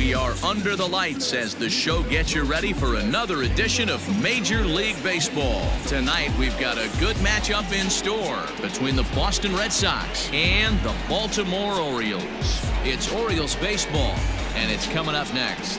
We are under the lights as the show gets you ready for another edition of Major League Baseball. Tonight, we've got a good matchup in store between the Boston Red Sox and the Baltimore Orioles. It's Orioles baseball, and it's coming up next.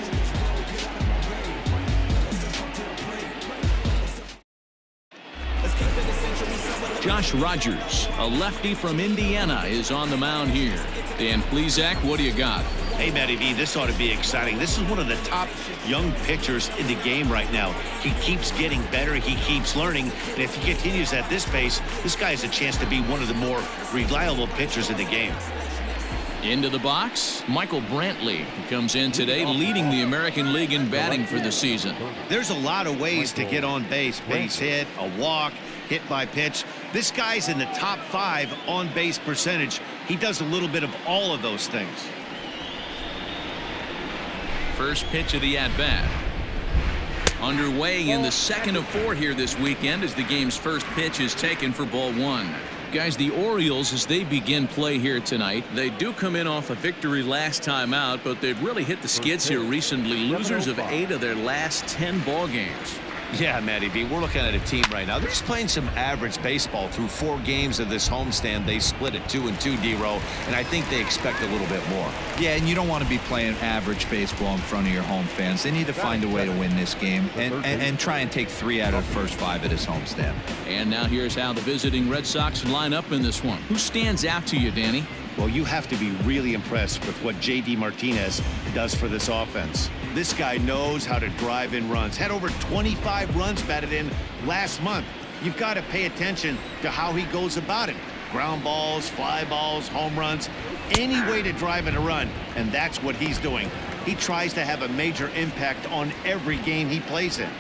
Josh Rogers, a lefty from Indiana, is on the mound here. Dan Plesac, what do you got? Hey, Matty V, this ought to be exciting. This is one of the top young pitchers in the game right now. He keeps getting better. He keeps learning. And if he continues at this pace, this guy has a chance to be one of the more reliable pitchers in the game. Into the box, Michael Brantley comes in today leading the American League in batting for the season. There's a lot of ways to get on base. Base hit, a walk, hit by pitch. This guy's in the top 5 on base percentage. He does a little bit of all of those things. First pitch of the at-bat. Underway in the second of 4 here this weekend as the game's first pitch is taken for ball 1. Guys, the Orioles, as they begin play here tonight, they do come in off a victory last time out, but they've really hit the skids here recently. Losers of 8 of their last 10 ball games. Yeah, Matty B, we're looking at a team right now. They're just playing some average baseball through 4 games of this homestand. They split at 2-2, D-Row, and I think they expect a little bit more. Yeah, and you don't want to be playing average baseball in front of your home fans. They need to find a way to win this game and try and take 3 out of the first 5 at his homestand. And now here's how the visiting Red Sox line up in this one. Who stands out to you, Danny? Well, you have to be really impressed with what J.D. Martinez does for this offense. This guy knows how to drive in runs. Had over 25 runs batted in last month. You've got to pay attention to how he goes about it. Ground balls, fly balls, home runs, any way to drive in a run, and that's what he's doing. He tries to have a major impact on every game he plays in.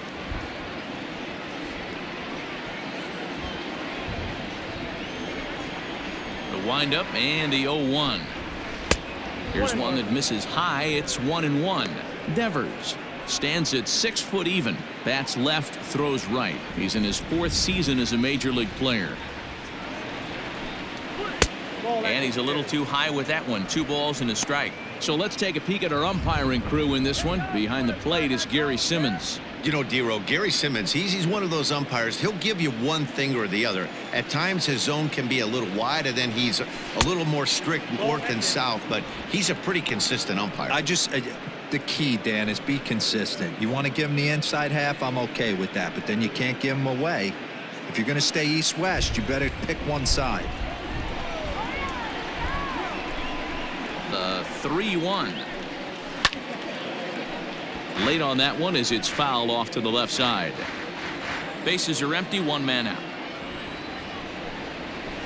Wind up and the 0-1. Here's one that misses high. It's 1-1. Devers stands at 6 foot even. Bats left, throws right. He's in his 4th season as a major league player. And he's a little too high with that one. 2 balls and a strike. So let's take a peek at our umpiring crew in this one. Behind the plate is Gary Simmons. You know, D-Row, Gary Simmons, he's one of those umpires. He'll give you one thing or the other. At times his zone can be a little wide, and then he's a little more strict north and south, but he's a pretty consistent umpire. The key, Dan, is be consistent. You want to give him the inside half, I'm okay with that, but then you can't give him away. If you're going to stay east-west, you better pick one side. The 3-1. Late on that one as it's fouled off to the left side. Bases are empty, 1 man out.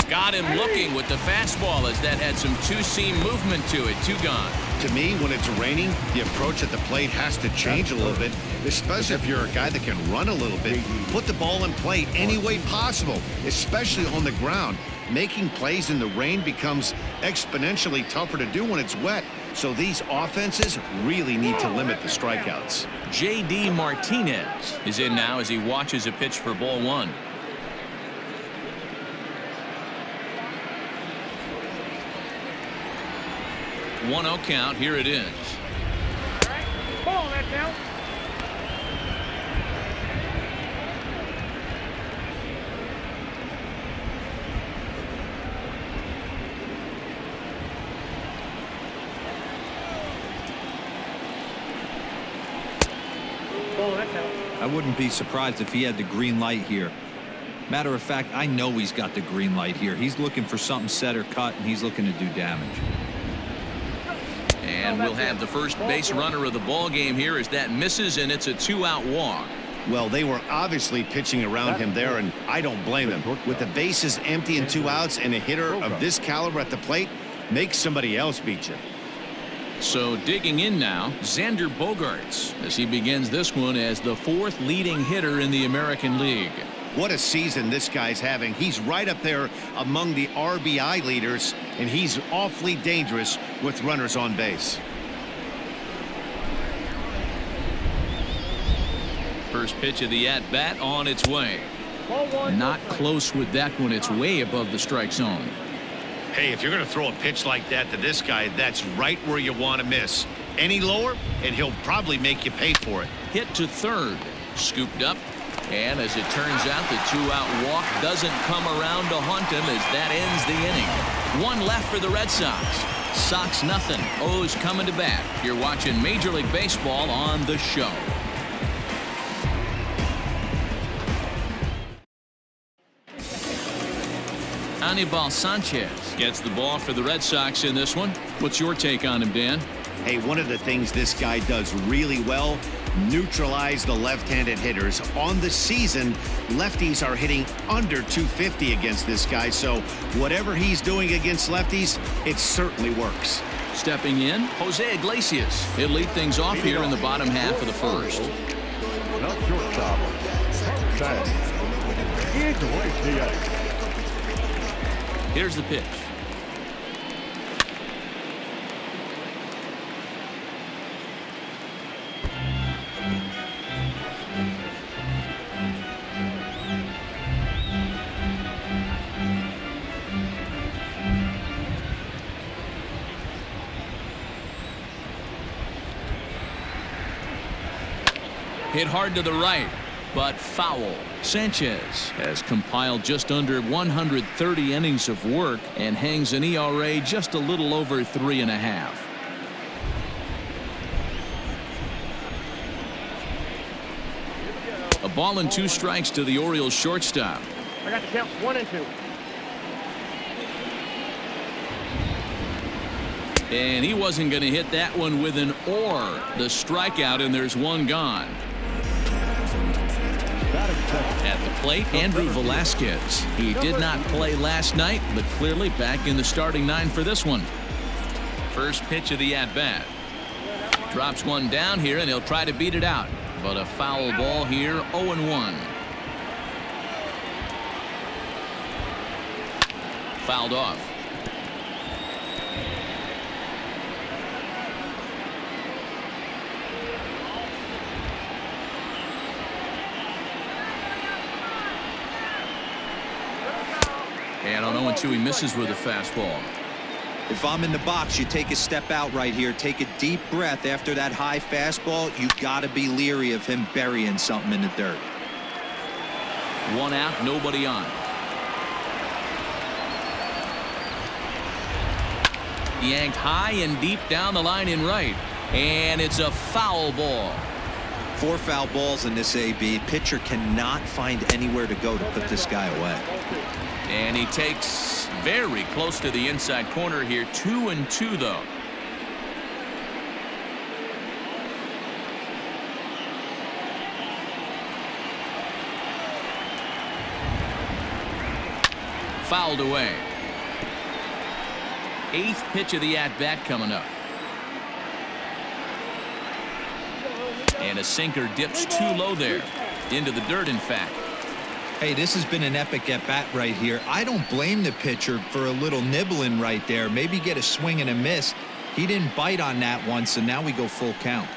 Got him looking with the fastball as that had some 2-seam movement to it. 2 gone. To me, when it's raining, the approach at the plate has to change a little bit, especially if you're a guy that can run a little bit. Put the ball in play any way possible, especially on the ground. Making plays in the rain becomes exponentially tougher to do when it's wet. So these offenses really need to limit the strikeouts. J.D. Martinez is in now as he watches a pitch for ball 1. One 0 count. Here it is. Ball that count. I wouldn't be surprised if he had the green light here. Matter of fact, I know he's got the green light here. He's looking for something set or cut, and he's looking to do damage. And we'll have the first base runner of the ball game here as that misses, and it's a 2-out walk. Well, they were obviously pitching around him there, and I don't blame them. With the bases empty and 2 outs and a hitter of this caliber at the plate, make somebody else beat you. So digging in now, Xander Bogaerts as he begins this one as the 4th leading hitter in the American League. What a season this guy's having. He's right up there among the RBI leaders, and he's awfully dangerous with runners on base. First pitch of the at-bat on its way. Not close with that one. It's way above the strike zone. Hey, if you're going to throw a pitch like that to this guy, that's right where you want to miss. Any lower, and he'll probably make you pay for it. Hit to third. Scooped up. And as it turns out, the two-out walk doesn't come around to haunt him as that ends the inning. One left for the Red Sox. Sox nothing. O's coming to bat. You're watching Major League Baseball on The Show. Anibal Sanchez gets the ball for the Red Sox in this one. What's your take on him, Dan? Hey, one of the things this guy does really well, neutralize the left-handed hitters. On the season, lefties are hitting under 250 against this guy, so whatever he's doing against lefties, it certainly works. Stepping in, Jose Iglesias. He'll lead things off here in the bottom half of the first. Not shortstop. Here's the pitch. Hit hard to the right, but foul. Sanchez has compiled just under 130 innings of work and hangs an ERA just a little over 3.5. A ball and 2 strikes to the Orioles shortstop. I got the count 1 and 2. And he wasn't going to hit that one with an or. The strikeout, and there's one gone. At the plate, Andrew Velasquez. He did not play last night, but clearly back in the starting 9 for this one. First pitch of the at-bat. Drops one down here, and he'll try to beat it out. But a foul ball here, 0-1. Fouled off. And on 0-2, he misses with a fastball. If I'm in the box, you take a step out right here. Take a deep breath after that high fastball. You got to be leery of him burying something in the dirt. One out, nobody on. Yanked high and deep down the line in right. And it's a foul ball. 4 foul balls in this AB. Pitcher cannot find anywhere to go to put this guy away. And he takes very close to the inside corner here. 2-2 though. Fouled away. 8th pitch of the at-bat coming up. And a sinker dips too low there. Into the dirt, in fact. Hey, this has been an epic at-bat right here. I don't blame the pitcher for a little nibbling right there. Maybe get a swing and a miss. He didn't bite on that one, so now we go full count.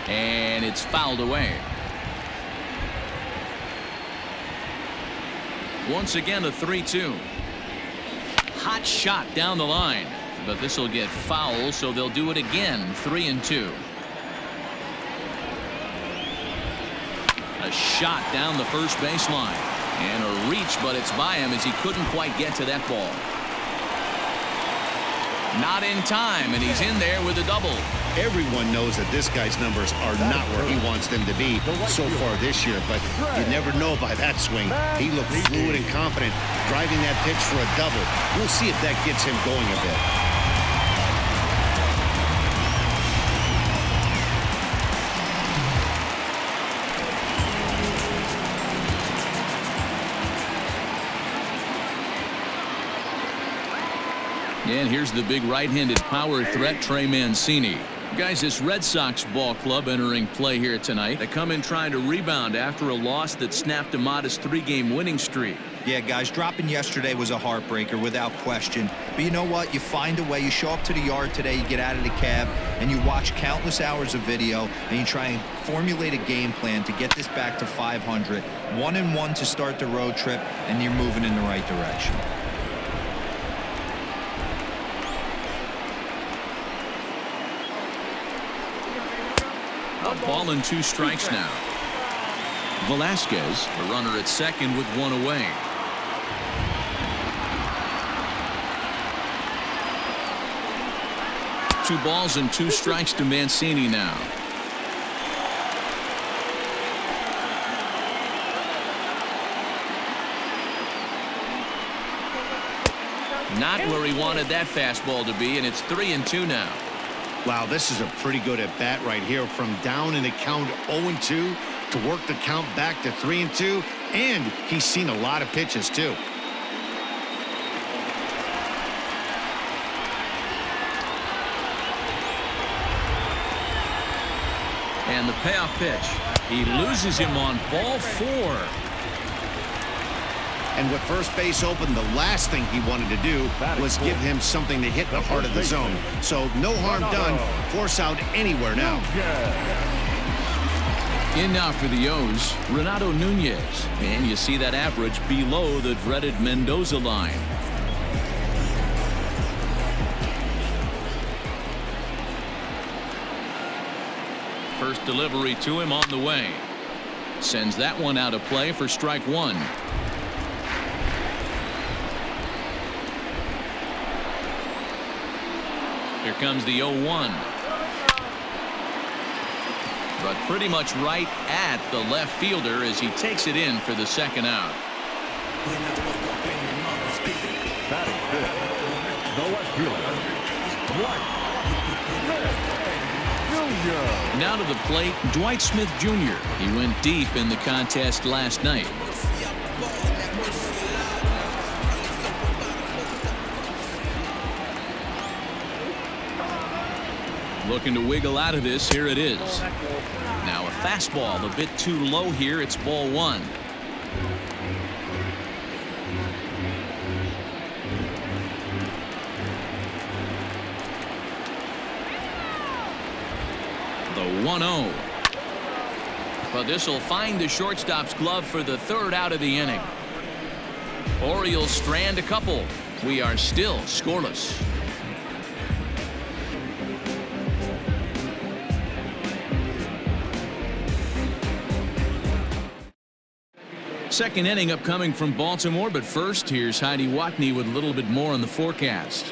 And it's fouled away. Once again, a 3-2. Hot shot down the line. But this will get foul, so they'll do it again. 3-2. A shot down the first baseline. And a reach, but it's by him as he couldn't quite get to that ball. Not in time, and he's in there with a double. Everyone knows that this guy's numbers are not where he wants them to be so far this year, but you never know by that swing. He looked fluid and confident, driving that pitch for a double. We'll see if that gets him going a bit. And here's the big right-handed power threat, Trey Mancini. Guys, this Red Sox ball club entering play here tonight. They come in trying to rebound after a loss that snapped a modest 3-game winning streak. Yeah, guys, dropping yesterday was a heartbreaker without question. But you know what? You find a way. You show up to the yard today, you get out of the cab, and you watch countless hours of video, and you try and formulate a game plan to get this back to 500. 1-1 to start the road trip, and you're moving in the right direction. Ball and 2 strikes now. Velasquez, the runner at second with 1 away. Two balls and 2 strikes to Mancini now. Not where he wanted that fastball to be, and it's 3-2 now. Wow, this is a pretty good at bat right here. From down in the count 0-2 to work the count back to 3-2, and he's seen a lot of pitches too. And the payoff pitch. He loses him on ball 4. And with first base open, the last thing he wanted to do was give him something to hit the heart of the zone. So no harm done. Force out anywhere now. In now for the O's, Renato Nunez. And you see that average below the dreaded Mendoza line. First delivery to him on the way. Sends that one out of play for strike 1. Here comes the 0-1. But pretty much right at the left fielder as he takes it in for the second out. Batting fifth, the left fielder, Now to the plate, Dwight Smith Jr. He went deep in the contest last night. Looking to wiggle out of this. Here it is. Now a fastball a bit too low here. It's ball 1. The 1-0. But this will find the shortstop's glove for the 3rd out of the inning. Orioles strand a couple. We are still scoreless. Second inning upcoming from Baltimore, but first here's Heidi Watney with a little bit more on the forecast.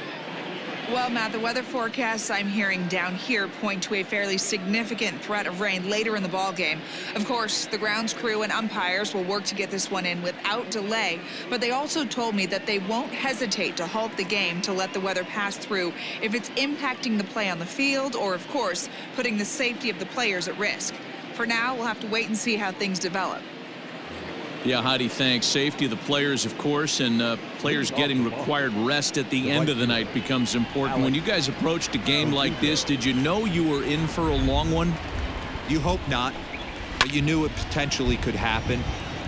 Well, Matt, the weather forecasts I'm hearing down here point to a fairly significant threat of rain later in the ball game. Of course, the grounds crew and umpires will work to get this one in without delay, but they also told me that they won't hesitate to halt the game to let the weather pass through if it's impacting the play on the field or, of course, putting the safety of the players at risk. For now, we'll have to wait and see how things develop. Yeah, Heidi, thanks. Safety of the players, of course, and players getting required rest at the end of the night becomes important. When you guys approached a game like this, did you know you were in for a long one? You hope not, but you knew it potentially could happen.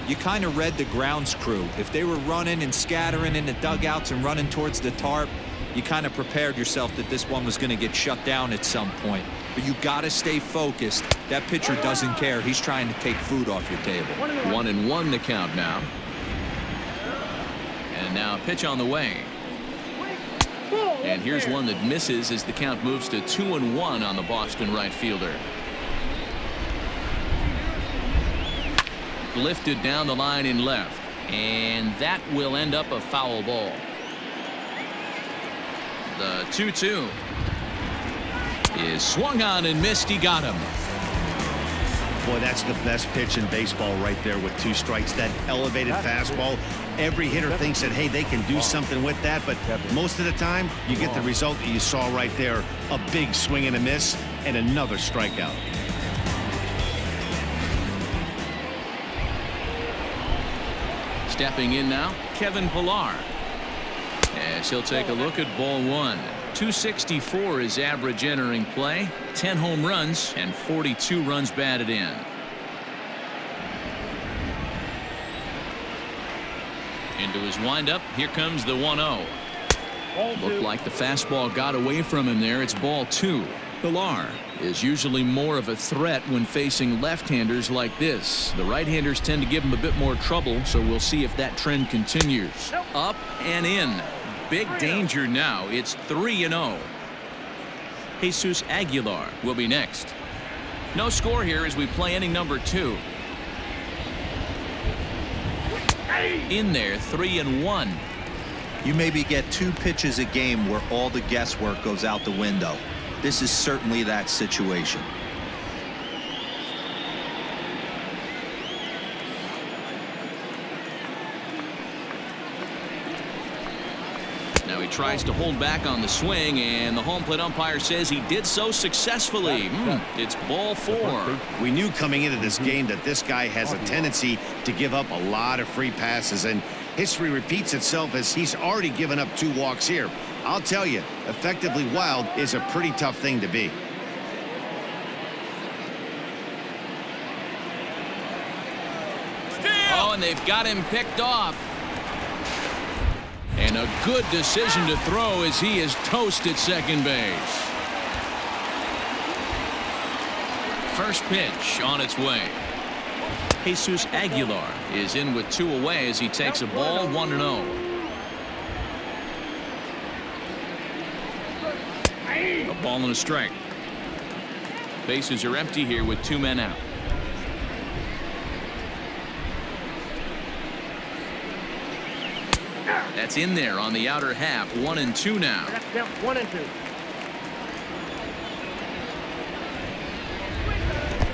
You kind of read the grounds crew. If they were running and scattering in the dugouts and running towards the tarp, you kind of prepared yourself that this one was going to get shut down at some point. But you got to stay focused. That pitcher doesn't care. He's trying to take food off your table. 1-1 the count now. And now a pitch on the way. And here's one that misses as the count moves to 2-1 on the Boston right fielder. Lifted down the line in left. And that will end up a foul ball. The 2-2 is swung on and missed. He got him. Boy, that's the best pitch in baseball right there with 2 strikes. That elevated fastball. Every hitter thinks that, hey, they can do something with that, but most of the time you get the result that you saw right there. A big swing and a miss and another strikeout. Stepping in now, Kevin Pillar. As he'll take a look at ball 1. 264 is average entering play. 10 home runs and 42 runs batted in. Into his windup. Here comes the 1-0. Looked like the fastball got away from him there. It's ball 2. Pillar is usually more of a threat when facing left-handers like this. The right-handers tend to give him a bit more trouble, so we'll see if that trend continues. Up and in. Big danger now. It's 3-0. Jesus Aguilar will be next. No score here as we play inning number 2. In there, 3-1. You maybe get 2 pitches a game where all the guesswork goes out the window. This is certainly that situation. Now he tries to hold back on the swing, and the home plate umpire says he did so successfully. It's ball 4. We knew coming into this game that this guy has a tendency to give up a lot of free passes, and history repeats itself as he's already given up 2 walks here. I'll tell you, effectively wild is a pretty tough thing to be. Oh, and they've got him picked off. And a good decision to throw as he is toast at second base. First pitch on its way. Jesus Aguilar is in with 2 away as he takes a ball 1-0. A ball and a strike. Bases are empty here with 2 men out. That's in there on the outer half. 1-2 now. 1-2.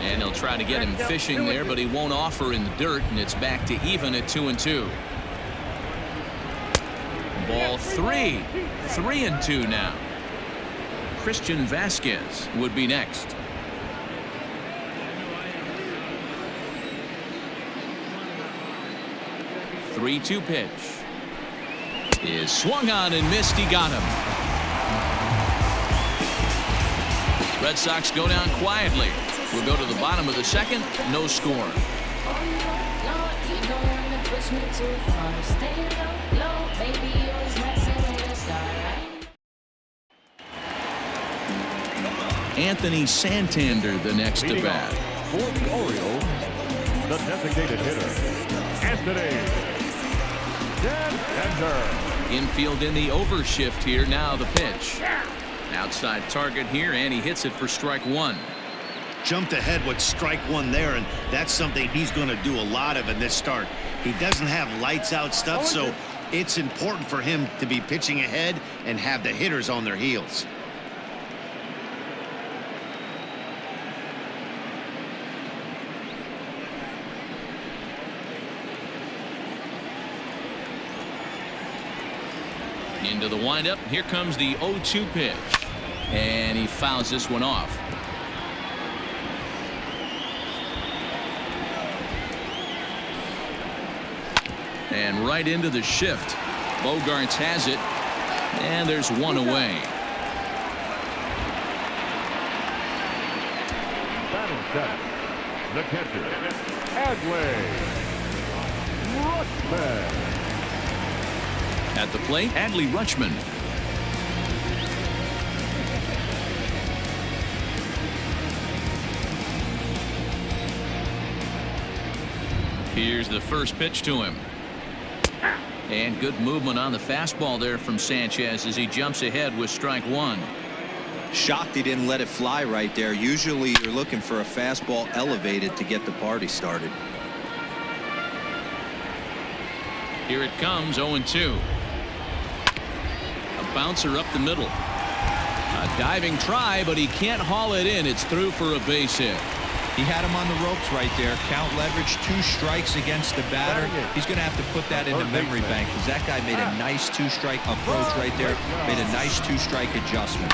And he'll try to get him fishing there, but he won't offer in the dirt, and it's back to even at 2-2. Ball 3. 3-2 now. Christian Vasquez would be next. The 3-2 pitch is swung on and missed. He got him. Red Sox go down quietly. We'll go to the bottom of the second. No score. Anthony Santander the next to bat. For the Orioles, the designated hitter, Anthony Santander. Infield in the overshift here. Now the pitch. Outside target here, and he hits it for strike 1. Jumped ahead with strike 1 there, and that's something he's going to do a lot of in this start. He doesn't have lights out stuff, so it's important for him to be pitching ahead and have the hitters on their heels. Into the windup. Here comes the 0-2 pitch. And he fouls this one off. And right into the shift. Bogarts has it. And there's 1 away. Batting center, the catcher, Adley Rutschman. At the plate, Adley Rutschman. Here's the first pitch to him. And good movement on the fastball there from Sanchez as he jumps ahead with strike 1. Shocked he didn't let it fly right there. Usually you're looking for a fastball elevated to get the party started. Here it comes, 0-2. A bouncer up the middle. A diving try, but he can't haul it in. It's through for a base hit. He had him on the ropes right there. Count leverage, 2 strikes against the batter. He's going to have to put that in the memory bank because that guy made a nice 2-strike approach right there. Made a nice 2-strike adjustment.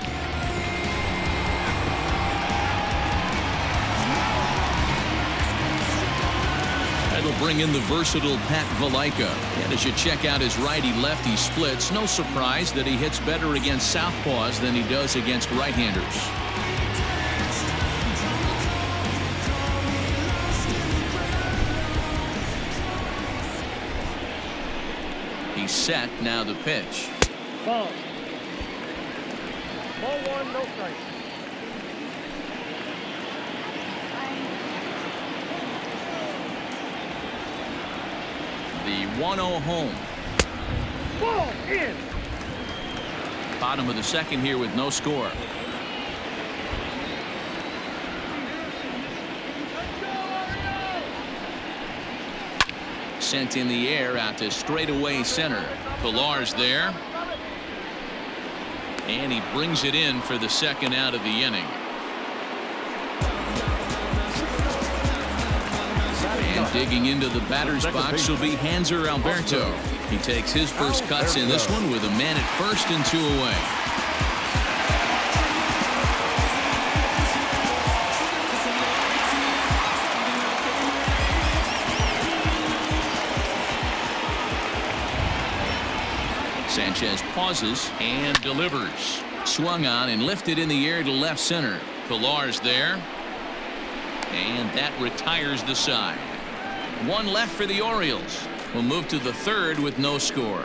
That'll bring in the versatile Pat Valaika. And as you check out his righty-lefty splits, no surprise that he hits better against southpaws than he does against right-handers. He's set. Now the pitch. Ball 1, no strike. The 1-0 home. Ball in. Bottom of the second here with no score. sent in the air out to straightaway center. Pilar's there. And he brings it in for the second out of the inning. And digging into the batter's box will be Hanser Alberto. He takes his first cuts in this one with a man at first and 2 away. Sanchez pauses and delivers. Swung on and lifted in the air to left center. Pilar's there. And that retires the side. One left for the Orioles. We'll move to the third with no score.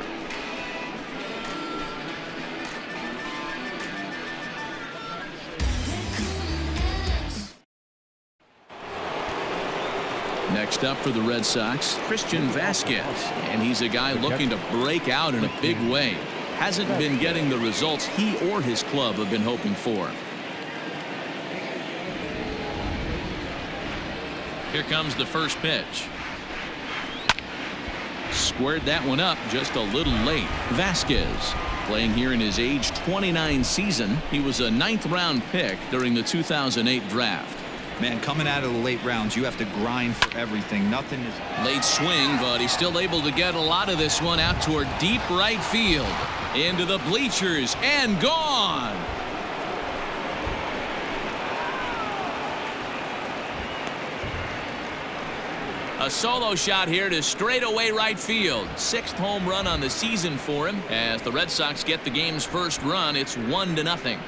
Next up for the Red Sox, Christian Vasquez, and he's a guy looking to break out in a big way. Hasn't been getting the results he or his club have been hoping for. Here comes the first pitch. Squared that one up just a little late. Vasquez playing here in his age 29 season. He was a 9th round pick during the 2008 draft. Man, coming out of the late rounds, you have to grind for everything. Nothing is late swing, but he's still able to get a lot of this one out toward deep right field. Into the bleachers and gone. A solo shot here to straightaway right field. 6th home run on the season for him. As the Red Sox get the game's first run, it's 1-0.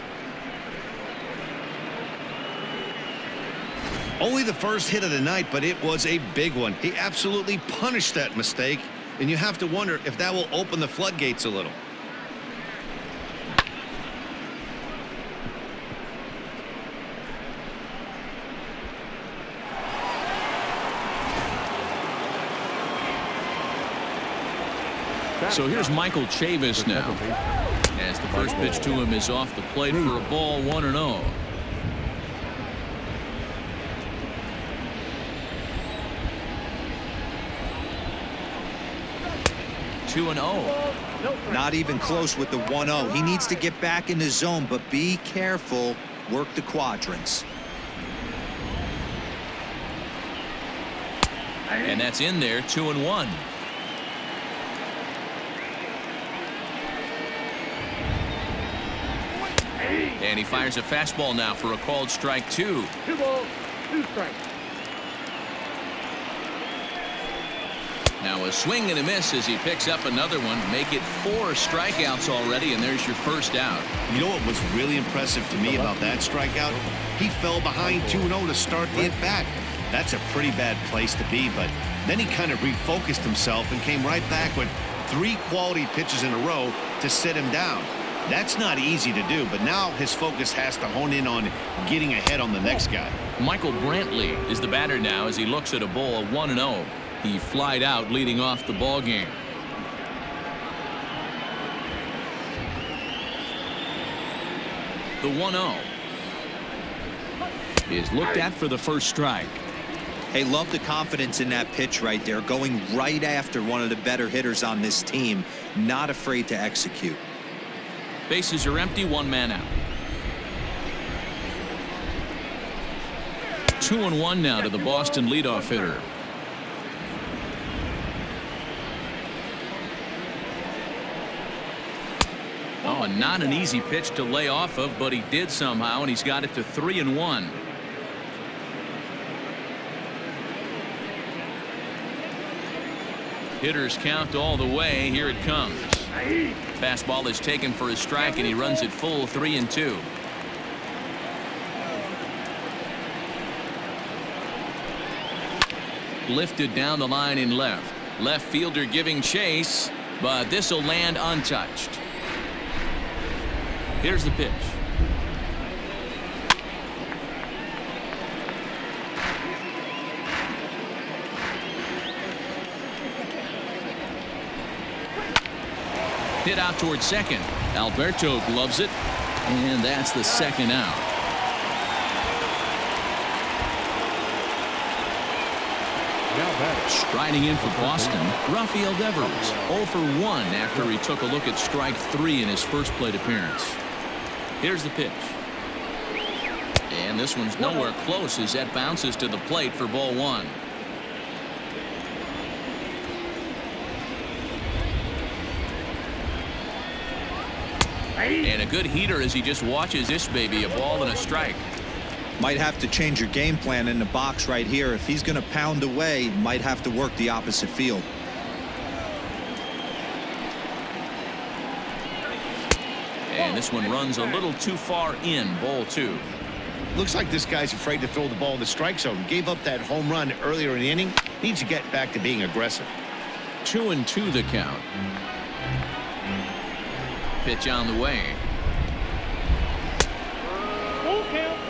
Only the first hit of the night, but it was a big one. He absolutely punished that mistake, and you have to wonder if that will open the floodgates a little. So here's Michael Chavis now, as the first pitch to him is off the plate for a ball, 1-0. Not even close with the 1-0. He needs to get back in the zone, but be careful. Work the quadrants. And that's in there, 2-1. And he fires a fastball now for a called strike 2. 2 balls, 2 strikes. Now a swing and a miss as he picks up another one. Make it 4 strikeouts already, and there's your first out. You know what was really impressive to me about that strikeout? He fell behind 2-0 to start the at-bat. That's a pretty bad place to be, but then he kind of refocused himself and came right back with 3 quality pitches in a row to sit him down. That's not easy to do, but now his focus has to hone in on getting ahead on the next guy. Michael Brantley is the batter now as he looks at a ball of 1-0. He flied out leading off the ball game. The 1-0 is looked at for the first strike. Hey, love the confidence in that pitch right there, going right after one of the better hitters on this team, not afraid to execute. Bases are empty, 1 man out. 2-1 now to the Boston leadoff hitter. Oh, not an easy pitch to lay off of, but he did somehow, and he's got it to 3-1. Hitters count all the way. Here it comes. Fastball is taken for a strike, and he runs it full 3-2. Lifted down the line in left. Left fielder giving chase, but this will land untouched. Here's the pitch. Hit out towards second. Alberto gloves it, and that's the second out. Now batting. Striding in for Boston, Rafael Devers, 0 for 1 after he took a look at strike 3 in his first plate appearance. Here's the pitch. And this one's nowhere close as that bounces to the plate for ball 1. And a good heater as he just watches this baby, a ball and a strike. Might have to change your game plan in the box right here. If he's going to pound away, might have to work the opposite field. And this one runs a little too far in, ball 2. Looks like this guy's afraid to throw the ball in the strike zone. Gave up that home run earlier in the inning. Needs to get back to being aggressive. 2-2 the count. Pitch on the way.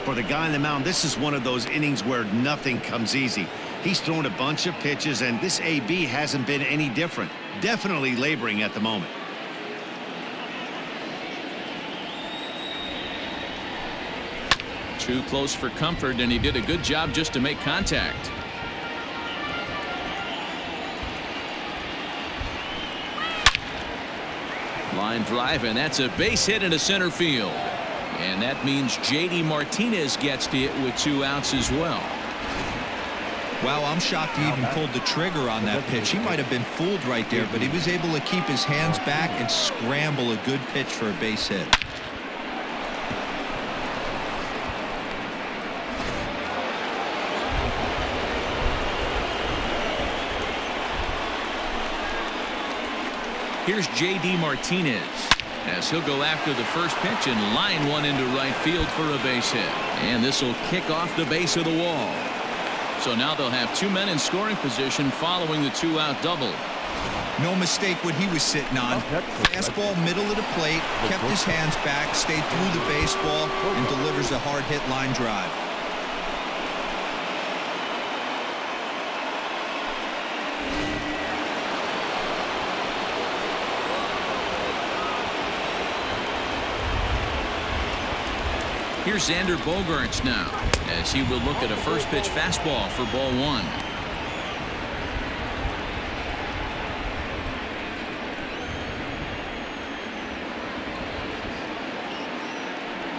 For the guy on the mound, this is one of those innings where nothing comes easy. He's thrown a bunch of pitches, and this AB hasn't been any different. Definitely laboring at the moment. Too close for comfort, and he did a good job just to make contact. Line drive, and that's a base hit into center field. And that means J.D. Martinez gets to it with 2 outs as well. Wow, I'm shocked he even pulled the trigger on that pitch. He might have been fooled right there, but he was able to keep his hands back and scramble a good pitch for a base hit. Here's J.D. Martinez as he'll go after the first pitch and line one into right field for a base hit. And this will kick off the base of the wall. So now they'll have 2 men in scoring position following the 2-out double. No mistake what he was sitting on. Fastball middle of the plate, kept his hands back, stayed through the baseball, and delivers a hard hit line drive. Here's Xander Bogaerts now as he will look at a first pitch fastball for ball 1.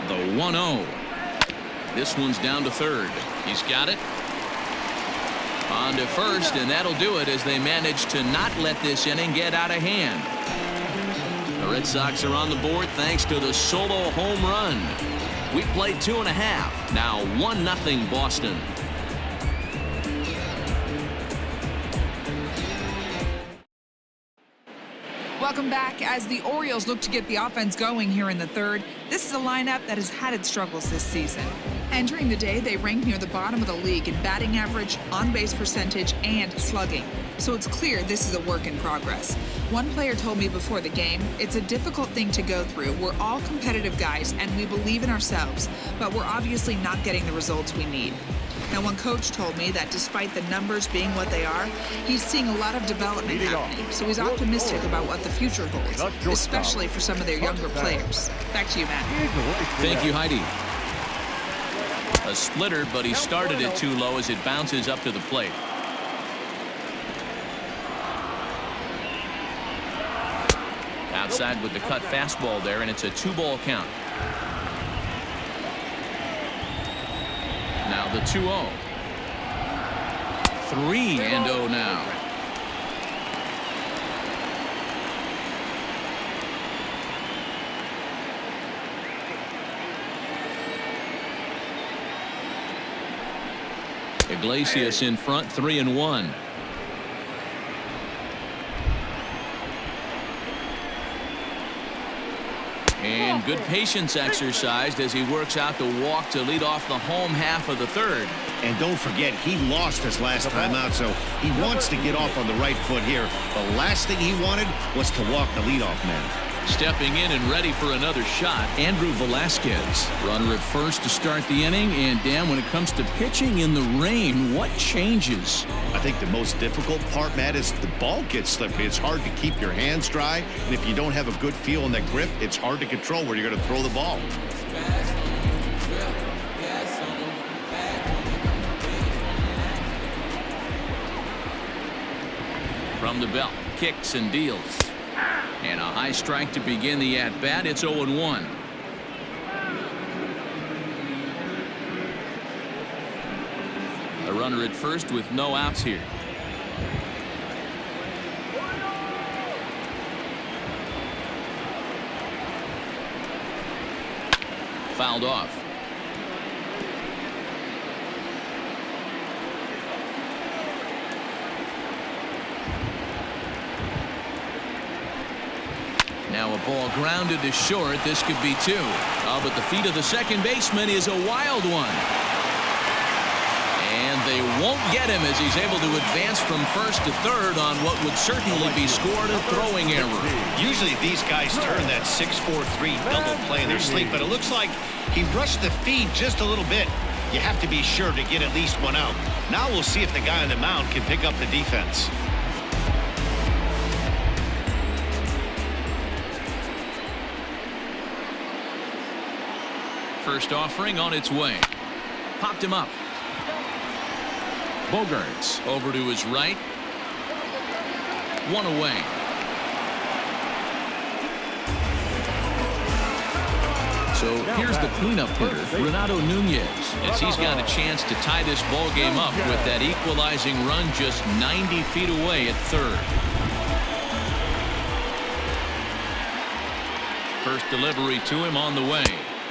The 1-0. This one's down to third. He's got it. On to first, and that'll do it as they manage to not let this inning get out of hand. The Red Sox are on the board thanks to the solo home run. We played 2.5. Now 1-0 Boston. Welcome back. As the Orioles look to get the offense going here in the third, this is a lineup that has had its struggles this season. Entering the day, they rank near the bottom of the league in batting average, on-base percentage, and slugging. So it's clear this is a work in progress. One player told me before the game, it's a difficult thing to go through. We're all competitive guys, and we believe in ourselves, but we're obviously not getting the results we need. Now, one coach told me that despite the numbers being what they are, he's seeing a lot of development happening, so he's optimistic about what the future holds, especially for some of their younger players. Back to you, Matt. Thank you, Heidi. A splitter, but he started it too low as it bounces up to the plate. Outside with the cut fastball there, and it's a 2-ball count. Now the 2-0. 3-0 now. Iglesias in front, 3-1. And good patience exercised as he works out the walk to lead off the home half of the third. And don't forget, he lost his last time out, so he wants to get off on the right foot here. The last thing he wanted was to walk the leadoff man. Stepping in and ready for another shot, Andrew Velasquez. Runner at first to start the inning. And Dan, when it comes to pitching in the rain, what changes? I think the most difficult part, Matt, is the ball gets slippery. It's hard to keep your hands dry, and if you don't have a good feel in that grip, it's hard to control where you're going to throw the ball. From the belt, kicks and deals. And a high strike to begin the at-bat. It's 0-1. A runner at first with no outs here. Fouled off. Now a ball grounded to short. This could be two. Oh, but the feet of the second baseman is a wild one. And they won't get him as he's able to advance from first to third on what would certainly be scored a throwing error. Usually these guys turn that 6-4-3 double play in their sleep, but it looks like he rushed the feed just a little bit. You have to be sure to get at least one out. Now we'll see if the guy on the mound can pick up the defense. First offering on its way. Popped him up. Bogarts over to his right. One away. So here's the cleanup hitter, Renato Nunez, as he's got a chance to tie this ball game up with that equalizing run just 90 feet away at third. First delivery to him on the way.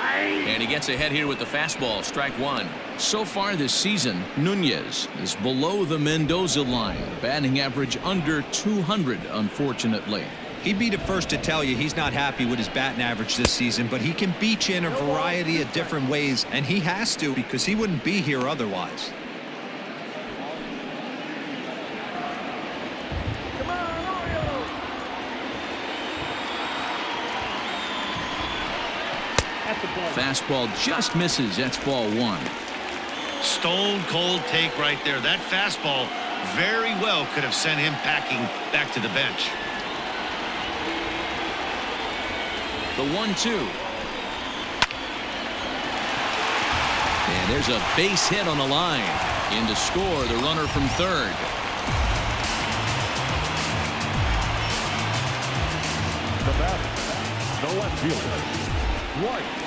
And he gets ahead here with the fastball, strike one. So far this season, Nunez is below the Mendoza line, batting average under 200, unfortunately. He'd be the first to tell you he's not happy with his batting average this season, but he can beat you in a variety of different ways, and he has to because he wouldn't be here otherwise. Fastball just misses. That's ball one. Stone cold take right there. That fastball very well could have sent him packing back to the bench. The 1-2. And there's a base hit on the line. In to score the runner from third. The batter, the left fielder, Dwight Jr.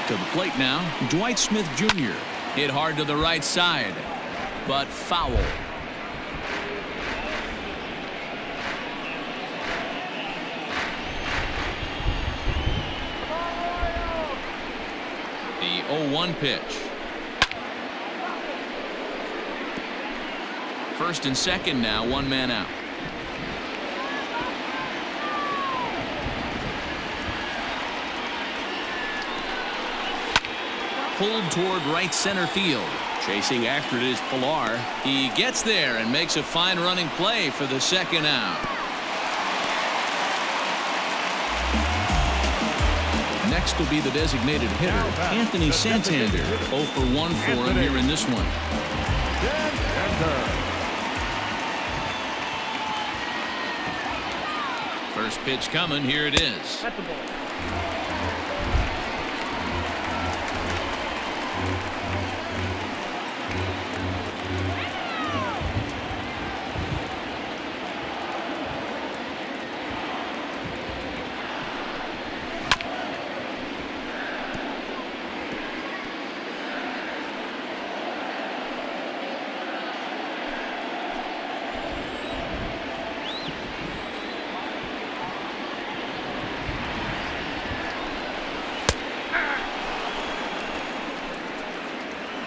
To the plate now, Dwight Smith Jr. hit hard to the right side, but foul. The 0-1 pitch. First and second now, one man out. Pulled toward right center field. Chasing after it is Pilar. He gets there and makes a fine running play for the second out. Next will be the designated hitter, Anthony Santander. 0 for 1 for him here in this one. First pitch coming. Here it is.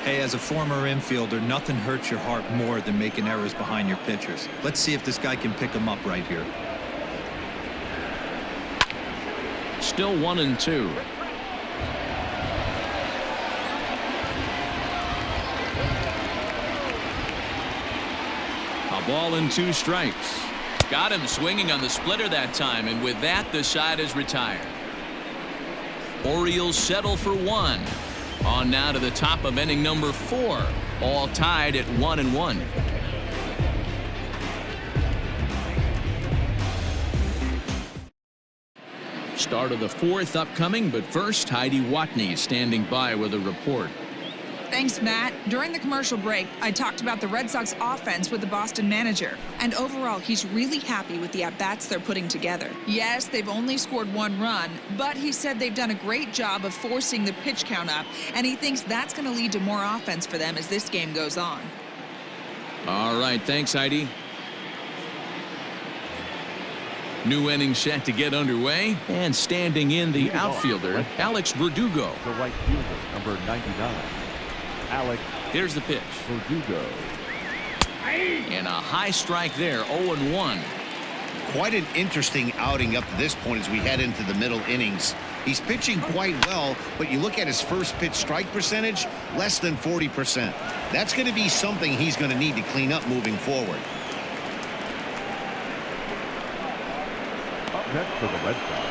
Hey, as a former infielder, nothing hurts your heart more than making errors behind your pitchers. Let's see if this guy can pick them up right here. Still 1-2. A ball and 2 strikes. Got him swinging on the splitter that time, and with that, the side is retired. Orioles settle for 1. On now to the top of inning number 4, all tied at 1-1. Start of the 4th upcoming, but first Heidi Watney standing by with a report. Thanks, Matt. During the commercial break, I talked about the Red Sox offense with the Boston manager. And overall, he's really happy with the at-bats they're putting together. Yes, they've only scored 1 run, but he said they've done a great job of forcing the pitch count up, and he thinks that's going to lead to more offense for them as this game goes on. All right, thanks, Heidi. New inning set to get underway, and standing in the outfielder, Alex Verdugo. The right fielder, number 99. Alex. Here's the pitch. Verdugo. And a high strike there, 0-1. Quite an interesting outing up to this point as we head into the middle innings. He's pitching quite well, but you look at his first pitch strike percentage, less than 40%. That's going to be something he's going to need to clean up moving forward. Up next for the Red Sox,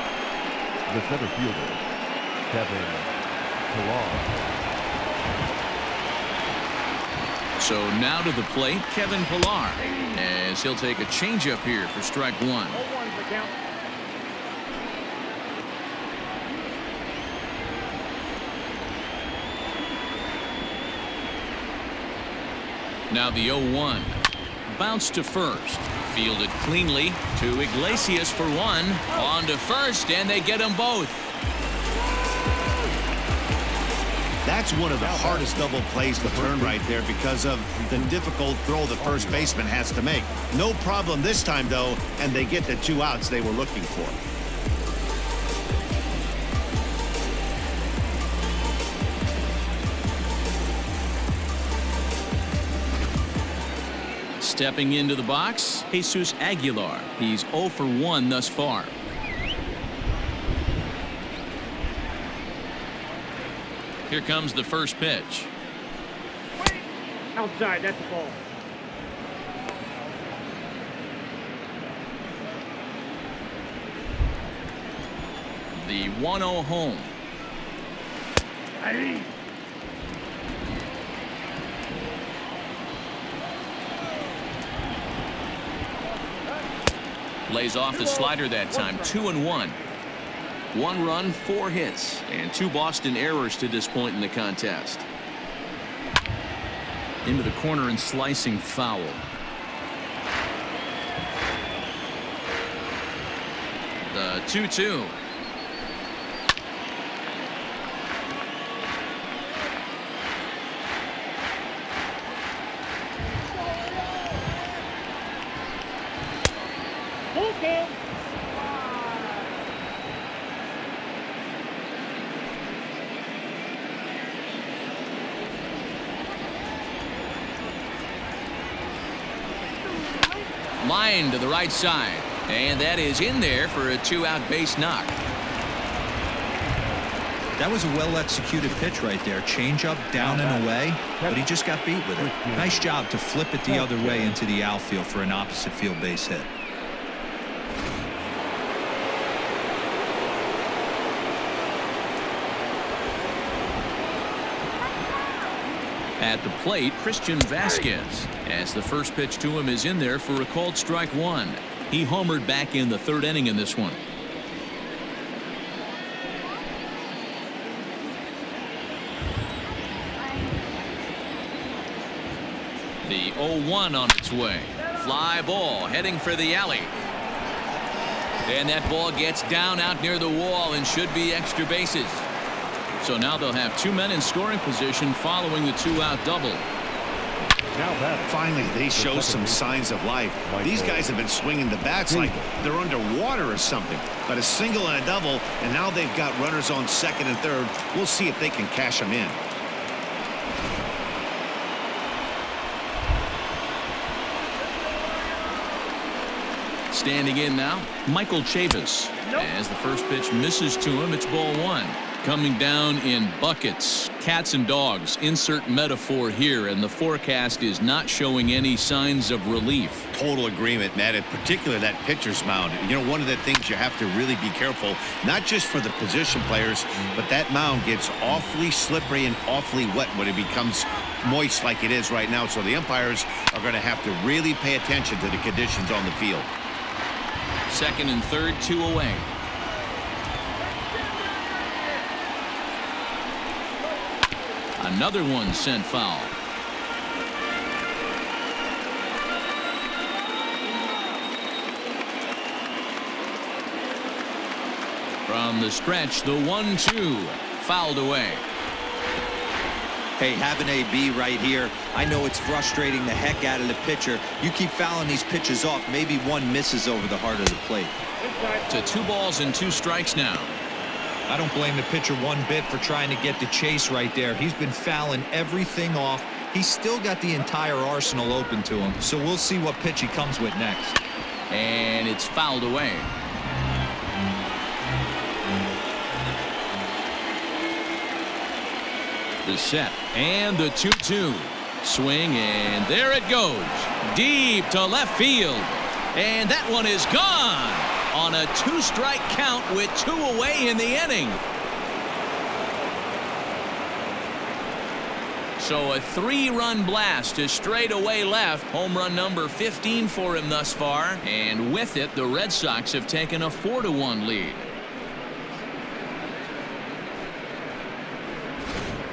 the center fielder, Kevin Pillar. So now to the plate, Kevin Pillar, as he'll take a changeup here for strike 1. 0-1's the count. Now the 0-1. Bounce to first. Fielded cleanly to Iglesias for 1. On to first, and they get them both. That's one of the hardest double plays to turn right there because of the difficult throw the first baseman has to make. No problem this time, though, and they get the 2 outs they were looking for. Stepping into the box, Jesus Aguilar. He's 0 for 1 thus far. Here comes the first pitch. Outside, that's the ball. The 1-0 home. Lays off the slider that time. 2-1. 1 run, 4 hits, and 2 Boston errors to this point in the contest. Into the corner and slicing foul. The 2-2. Line to the right side, and that is in there for a 2-out base knock. That was a well-executed pitch right there. Change up, down and away, but he just got beat with it. Nice job to flip it the other way into the outfield for an opposite field base hit. At the plate, Christian Vasquez, as the first pitch to him is in there for a called strike 1. He homered back in the 3rd inning in this one. The 0-1 on its way. Fly ball heading for the alley. And that ball gets down out near the wall and should be extra bases. So now they'll have 2 men in scoring position following the 2-out double. Finally, they show some signs of life. These guys have been swinging the bats like they're underwater or something. But a single and a double, and now they've got runners on 2nd and 3rd. We'll see if they can cash them in. Standing in now, Michael Chavis. As the first pitch misses to him, it's ball 1. Coming down in buckets, cats and dogs, insert metaphor here, and the forecast is not showing any signs of relief. Total agreement, Matt, in particular that pitcher's mound. You know, one of the things you have to really be careful, not just for the position players, but that mound gets awfully slippery and awfully wet when it becomes moist like it is right now. So the umpires are going to have to really pay attention to the conditions on the field. 2nd and 3rd, 2 away. Another one sent foul. From the stretch, the 1-2 fouled away. Hey, have an AB right here. I know it's frustrating the heck out of the pitcher. You keep fouling these pitches off, maybe one misses over the heart of the plate. To 2 balls and 2 strikes now. I don't blame the pitcher one bit for trying to get the chase right there. He's been fouling everything off. He's still got the entire arsenal open to him, so we'll see what pitch he comes with next. And it's fouled away. The set and the 2-2 swing, and there it goes deep to left field, and that one is gone on a 2-strike count with 2 away in the inning. So a 3-run blast to straightaway left. Home run number 15 for him thus far, and with it the Red Sox have taken a 4-1 lead.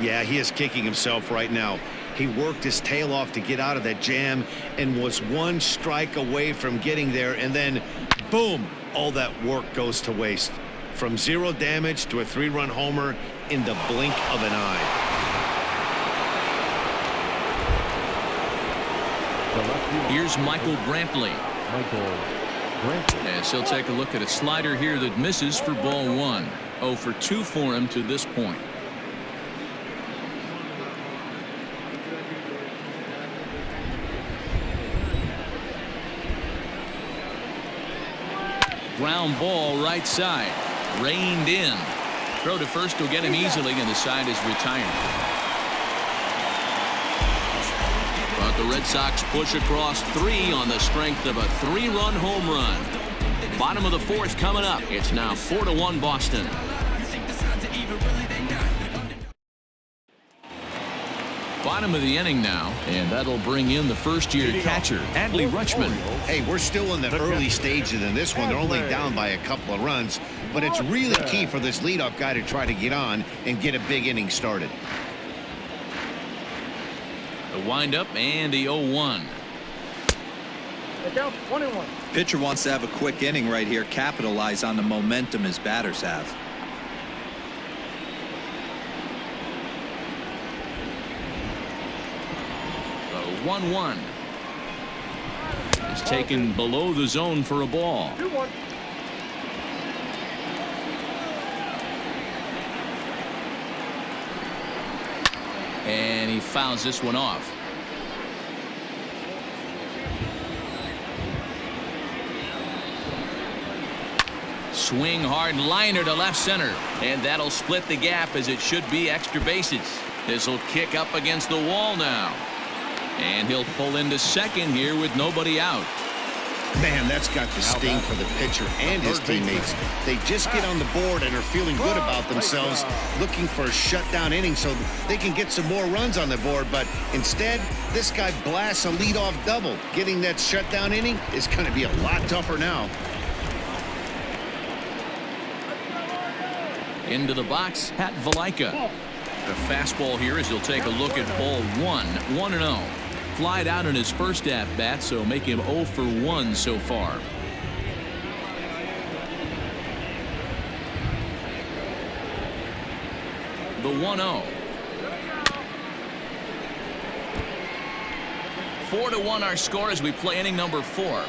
Yeah, he is kicking himself right now. He worked his tail off to get out of that jam and was 1 strike away from getting there, and then boom, all that work goes to waste. From 0 damage to a 3-run homer in the blink of an eye. Here's Michael Brantley. As he'll take a look at a slider here that misses for ball 1. 0 for 2 for him to this point. Ground ball right side. Reined in. Throw to first will get him easily, and the side is retired. But the Red Sox push across 3 on the strength of a 3-run home run. Bottom of the 4th coming up. It's now 4-1 Boston. Bottom of the inning now, and that'll bring in the first-year catcher, Adley Rutschman. Hey, we're still in the early stages in this one. They're only down by a couple of runs, but it's really key for this leadoff guy to try to get on and get a big inning started. The windup and the 0-1. Pitcher wants to have a quick inning right here, capitalize on the momentum his batters have. The 1-1 is taken below the zone for a ball. 2-1. And he fouls this one off. Swing hard liner to left center, and that'll split the gap as it should be extra bases. This will kick up against the wall now, and he'll pull into second here with nobody out. Man, that's got the sting for the pitcher and his teammates. They just get on the board and are feeling good about themselves, looking for a shutdown inning so they can get some more runs on the board. But instead, this guy blasts a leadoff double. Getting that shutdown inning is going to be a lot tougher now. Into the box, Pat Valaika. The fastball here as he'll take a look at ball 1, 1-0. Flied out in his first at-bat, so make him 0 for 1 so far. The 1-0. 4-1 our score as we play inning number 4.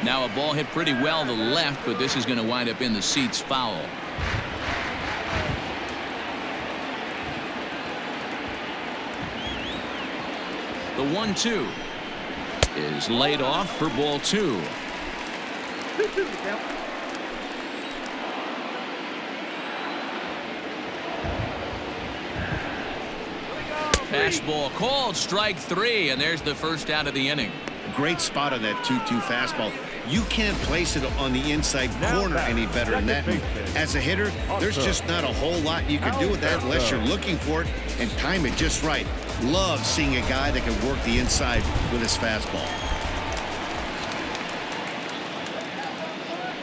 Now a ball hit pretty well to left, but this is going to wind up in the seats foul. The 1-2 is laid off for ball 2. Fastball called, strike 3, and there's the first out of the inning. Great spot on that 2-2 fastball. You can't place it on the inside corner any better than that. And as a hitter, there's just not a whole lot you can do with that unless you're looking for it and time it just right. Love seeing a guy that can work the inside with his fastball.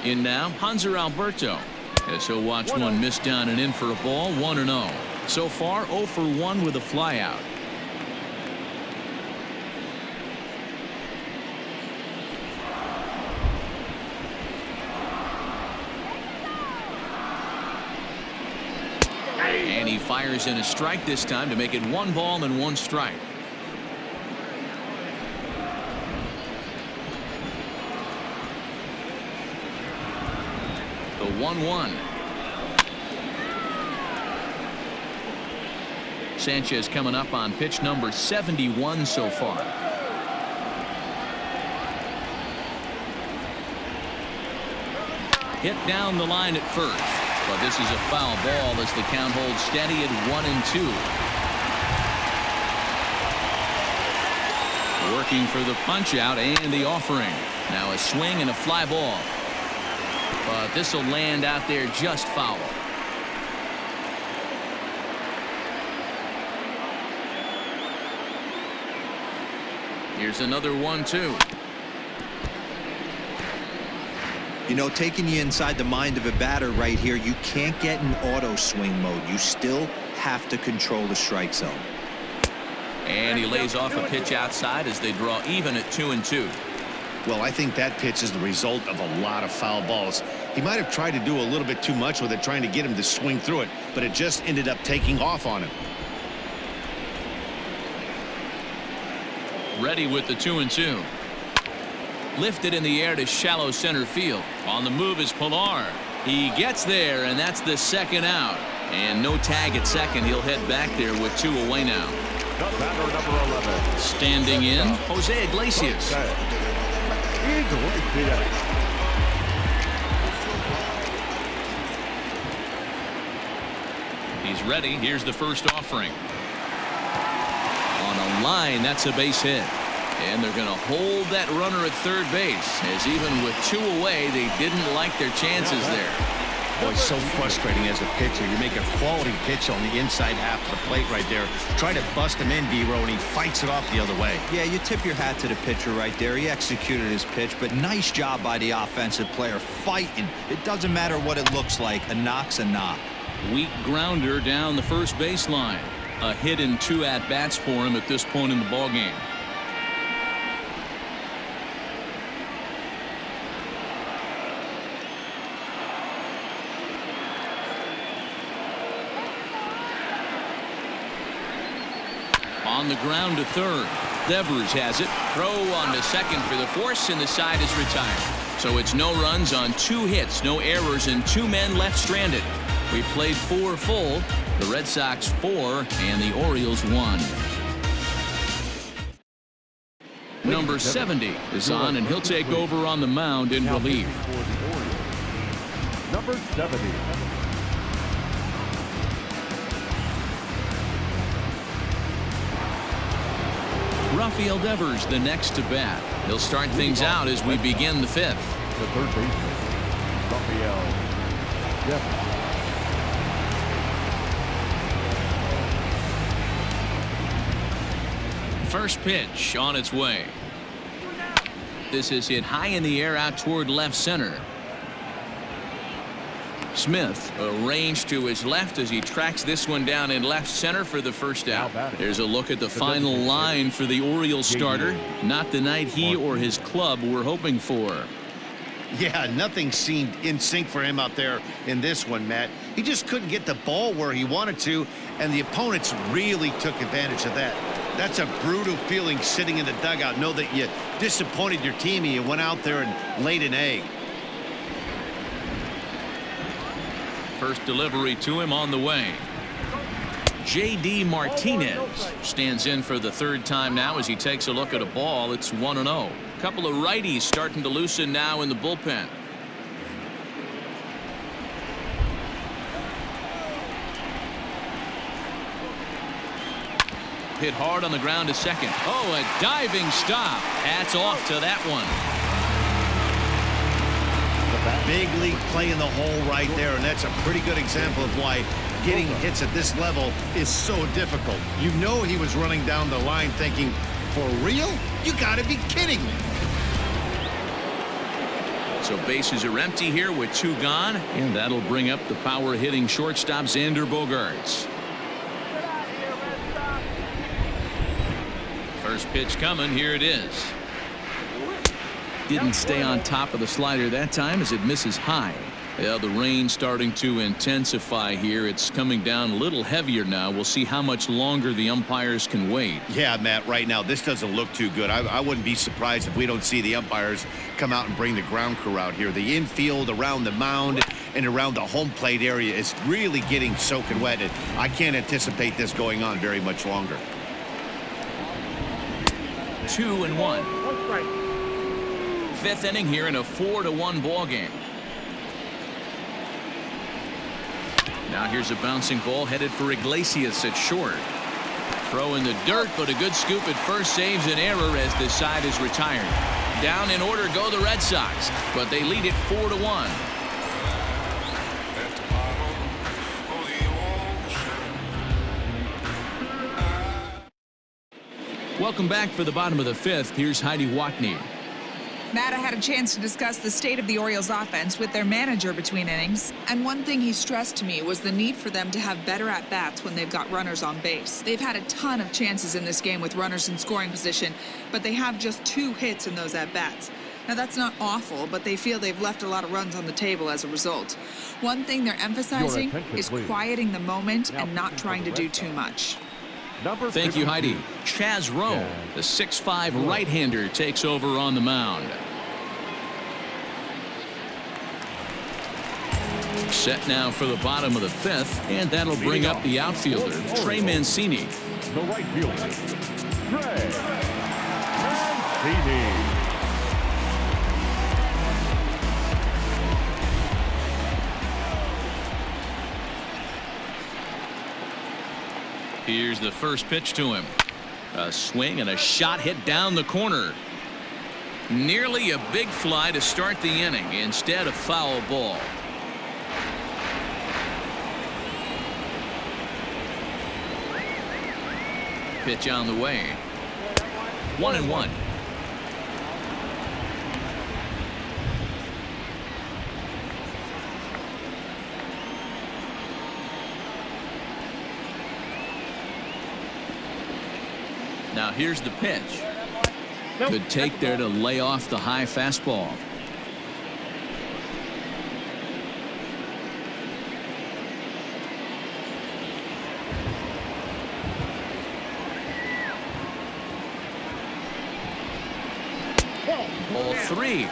In now, Hanser Alberto. As he'll watch one miss down and in for a ball, 1-0. So far, 0 for 1 with a flyout. And he fires in a strike this time to make it 1 ball and 1 strike. The 1-1. Sanchez coming up on pitch number 71 so far. Hit down the line at first, but this is a foul ball as the count holds steady at 1-2. Working for the punch out and the offering. Now a swing and a fly ball. But this will land out there just foul. Here's another 1-2. You know, taking you inside the mind of a batter right here, you can't get in auto swing mode. You still have to control the strike zone. And he lays off a pitch outside as they draw even at 2-2. Well, I think that pitch is the result of a lot of foul balls. He might have tried to do a little bit too much with it, trying to get him to swing through it, but it just ended up taking off on him. Ready with the 2-2. Lifted in the air to shallow center field. On the move is Pilar. He gets there, and that's the second out. And no tag at second. He'll head back there with 2 away now. The batter, number 11. Standing in, Jose Iglesias. He's ready. Here's the first offering. On a line, that's a base hit. And they're going to hold that runner at third base, as even with 2 away, they didn't like their chances there. Boy, it's so frustrating as a pitcher. You make a quality pitch on the inside half of the plate right there. Try to bust him in, D-Row, and he fights it off the other way. Yeah, you tip your hat to the pitcher right there. He executed his pitch, but nice job by the offensive player fighting. It doesn't matter what it looks like. A knock's a knock. Weak grounder down the first baseline. A hit and 2 at-bats for him at this point in the ballgame. On the ground to third. Devers has it. Throw on to second for the force, and the side is retired. So it's no runs on 2 hits, no errors, and 2 men left stranded. We played 4 full. The Red Sox 4 and the Orioles 1. Number 70 is on, and he'll take over on the mound in relief. Number 70. Rafael Devers the next to bat. He'll start things out as we begin the 5th. The third baseman, Rafael Devers. First pitch on its way. This is hit high in the air out toward left center. Smith arranged to his left as he tracks this one down in left center for the first out. There's a look at the final line for the Orioles starter. Not the night he or his club were hoping for. Yeah, nothing seemed in sync for him out there in this one, Matt. He just couldn't get the ball where he wanted to, and the opponents really took advantage of that. That's a brutal feeling sitting in the dugout. Know that you disappointed your team and you went out there and laid an egg. First delivery to him on the way. J.D. Martinez stands in for the 3rd time now as he takes a look at a ball. It's 1-0. A couple of righties starting to loosen now in the bullpen. Hit hard on the ground to second. Oh, a diving stop. Hats off to that one. Big league play in the hole right there, and that's a pretty good example of why getting hits at this level is so difficult. You know he was running down the line thinking, for real? You gotta be kidding me. So bases are empty here with 2 gone, and that'll bring up the power hitting shortstop Xander Bogaerts. First pitch coming. Here it is. Didn't stay on top of the slider that time as it misses high. Yeah, the rain starting to intensify here. It's coming down a little heavier now. We'll see how much longer the umpires can wait. Yeah, Matt, right now this doesn't look too good. I wouldn't be surprised if we don't see the umpires come out and bring the ground crew out here. The infield around the mound and around the home plate area is really getting soaking wet, and I can't anticipate this going on very much longer. 2-1. 5th inning here in a 4-1 ball game. Now here's a bouncing ball headed for Iglesias at short. Throw in the dirt, but a good scoop at first saves an error as the side is retired. Down in order go the Red Sox, but they lead it 4-1. Welcome back for the bottom of the 5th. Here's Heidi Watney. Matt, I had a chance to discuss the state of the Orioles offense with their manager between innings, and one thing he stressed to me was the need for them to have better at-bats when they've got runners on base. They've had a ton of chances in this game with runners in scoring position, but they have just 2 hits in those at-bats. Now, that's not awful, but they feel they've left a lot of runs on the table as a result. One thing they're emphasizing is quieting the moment and not trying to do too much. Thank you, Heidi. Chaz Rowe, the 6'5" right-hander, takes over on the mound. Set now for the bottom of the 5th, and that'll bring up the outfielder, Trey Mancini. The right fielder, Trey Mancini. Here's the first pitch to him. A swing and a shot hit down the corner. Nearly a big fly to start the inning. Instead, a foul ball. Pitch on the way. 1-1. Now here's the pitch. Good take there to lay off the high fastball. Ball 3.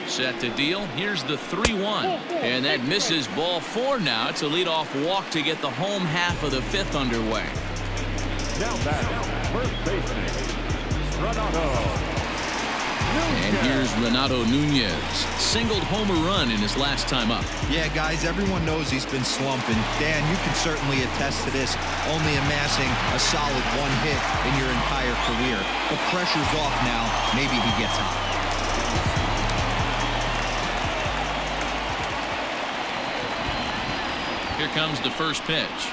Set to deal. Here's the 3-1, and that misses. Ball 4 now. It's a leadoff walk to get the home half of the 5th underway. Now back, first baseman, Renato. And here's Renato Nunez. Singled homer run in his last time up. Yeah, guys, everyone knows he's been slumping. Dan, you can certainly attest to this, only amassing a solid 1 hit in your entire career. The pressure's off now. Maybe he gets it. Here comes the first pitch.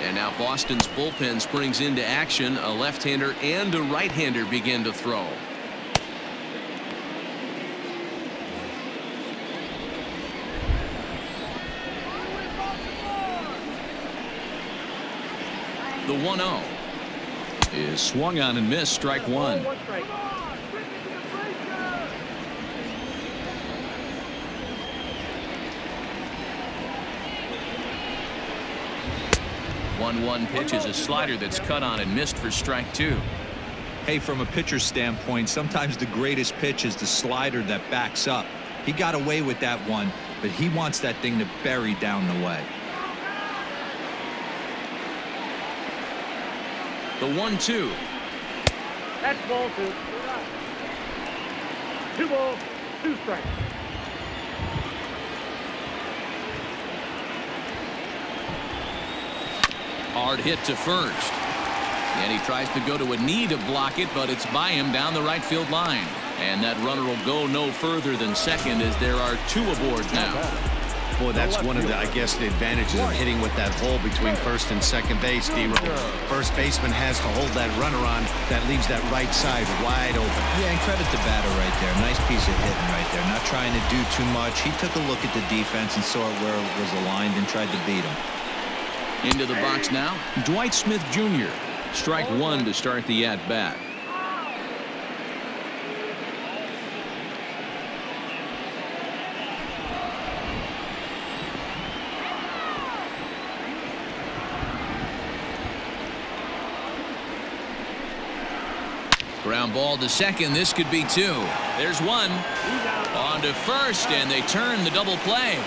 And now Boston's bullpen springs into action. A left-hander and a right-hander begin to throw. The 1-0 is swung on and missed. Strike 1. One pitch is a slider that's cut on and missed for strike 2. Hey, from a pitcher's standpoint, sometimes the greatest pitch is the slider that backs up. He got away with that one, but he wants that thing to bury down the way. The 1-2. That's ball 2. 2 balls, 2 strikes. Hard hit to first. And he tries to go to a knee to block it, but it's by him down the right field line. And that runner will go no further than second as there are 2 aboard now. Boy, that's one of the, I guess, the advantages of hitting with that hole between first and second base, D-Roll. First baseman has to hold that runner on. That leaves that right side wide open. Yeah, and credit the batter right there. Nice piece of hitting right there. Not trying to do too much. He took a look at the defense and saw where it was aligned and tried to beat him. Into the box now, Dwight Smith Jr. Strike 1 to start the at-bat. Ground ball to second. This could be 2. There's 1. On to first, and they turn the double play.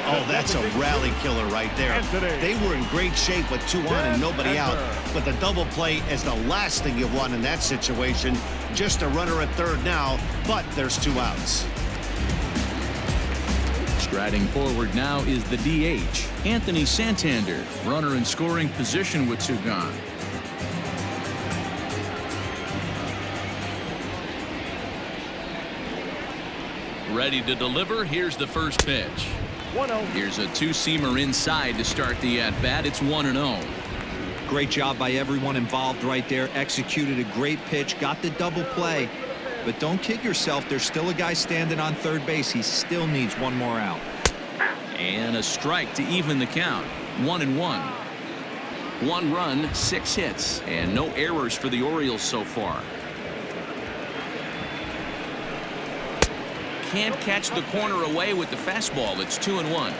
Oh, that's a rally killer right there. They were in great shape with 2 on and nobody out. But the double play is the last thing you want in that situation. Just a runner at third now, but there's 2 outs. Striding forward now is the DH, Anthony Santander, runner in scoring position with 2 gone. Ready to deliver. Here's the first pitch. 1-0. Here's a 2-seamer inside to start the at-bat. It's 1-0. Great job by everyone involved right there. Executed a great pitch. Got the double play. But don't kid yourself. There's still a guy standing on third base. He still needs 1 more out. And a strike to even the count. 1-1. 1 run, 6 hits, and no errors for the Orioles so far. Can't catch the corner away with the fastball. It's 2-1.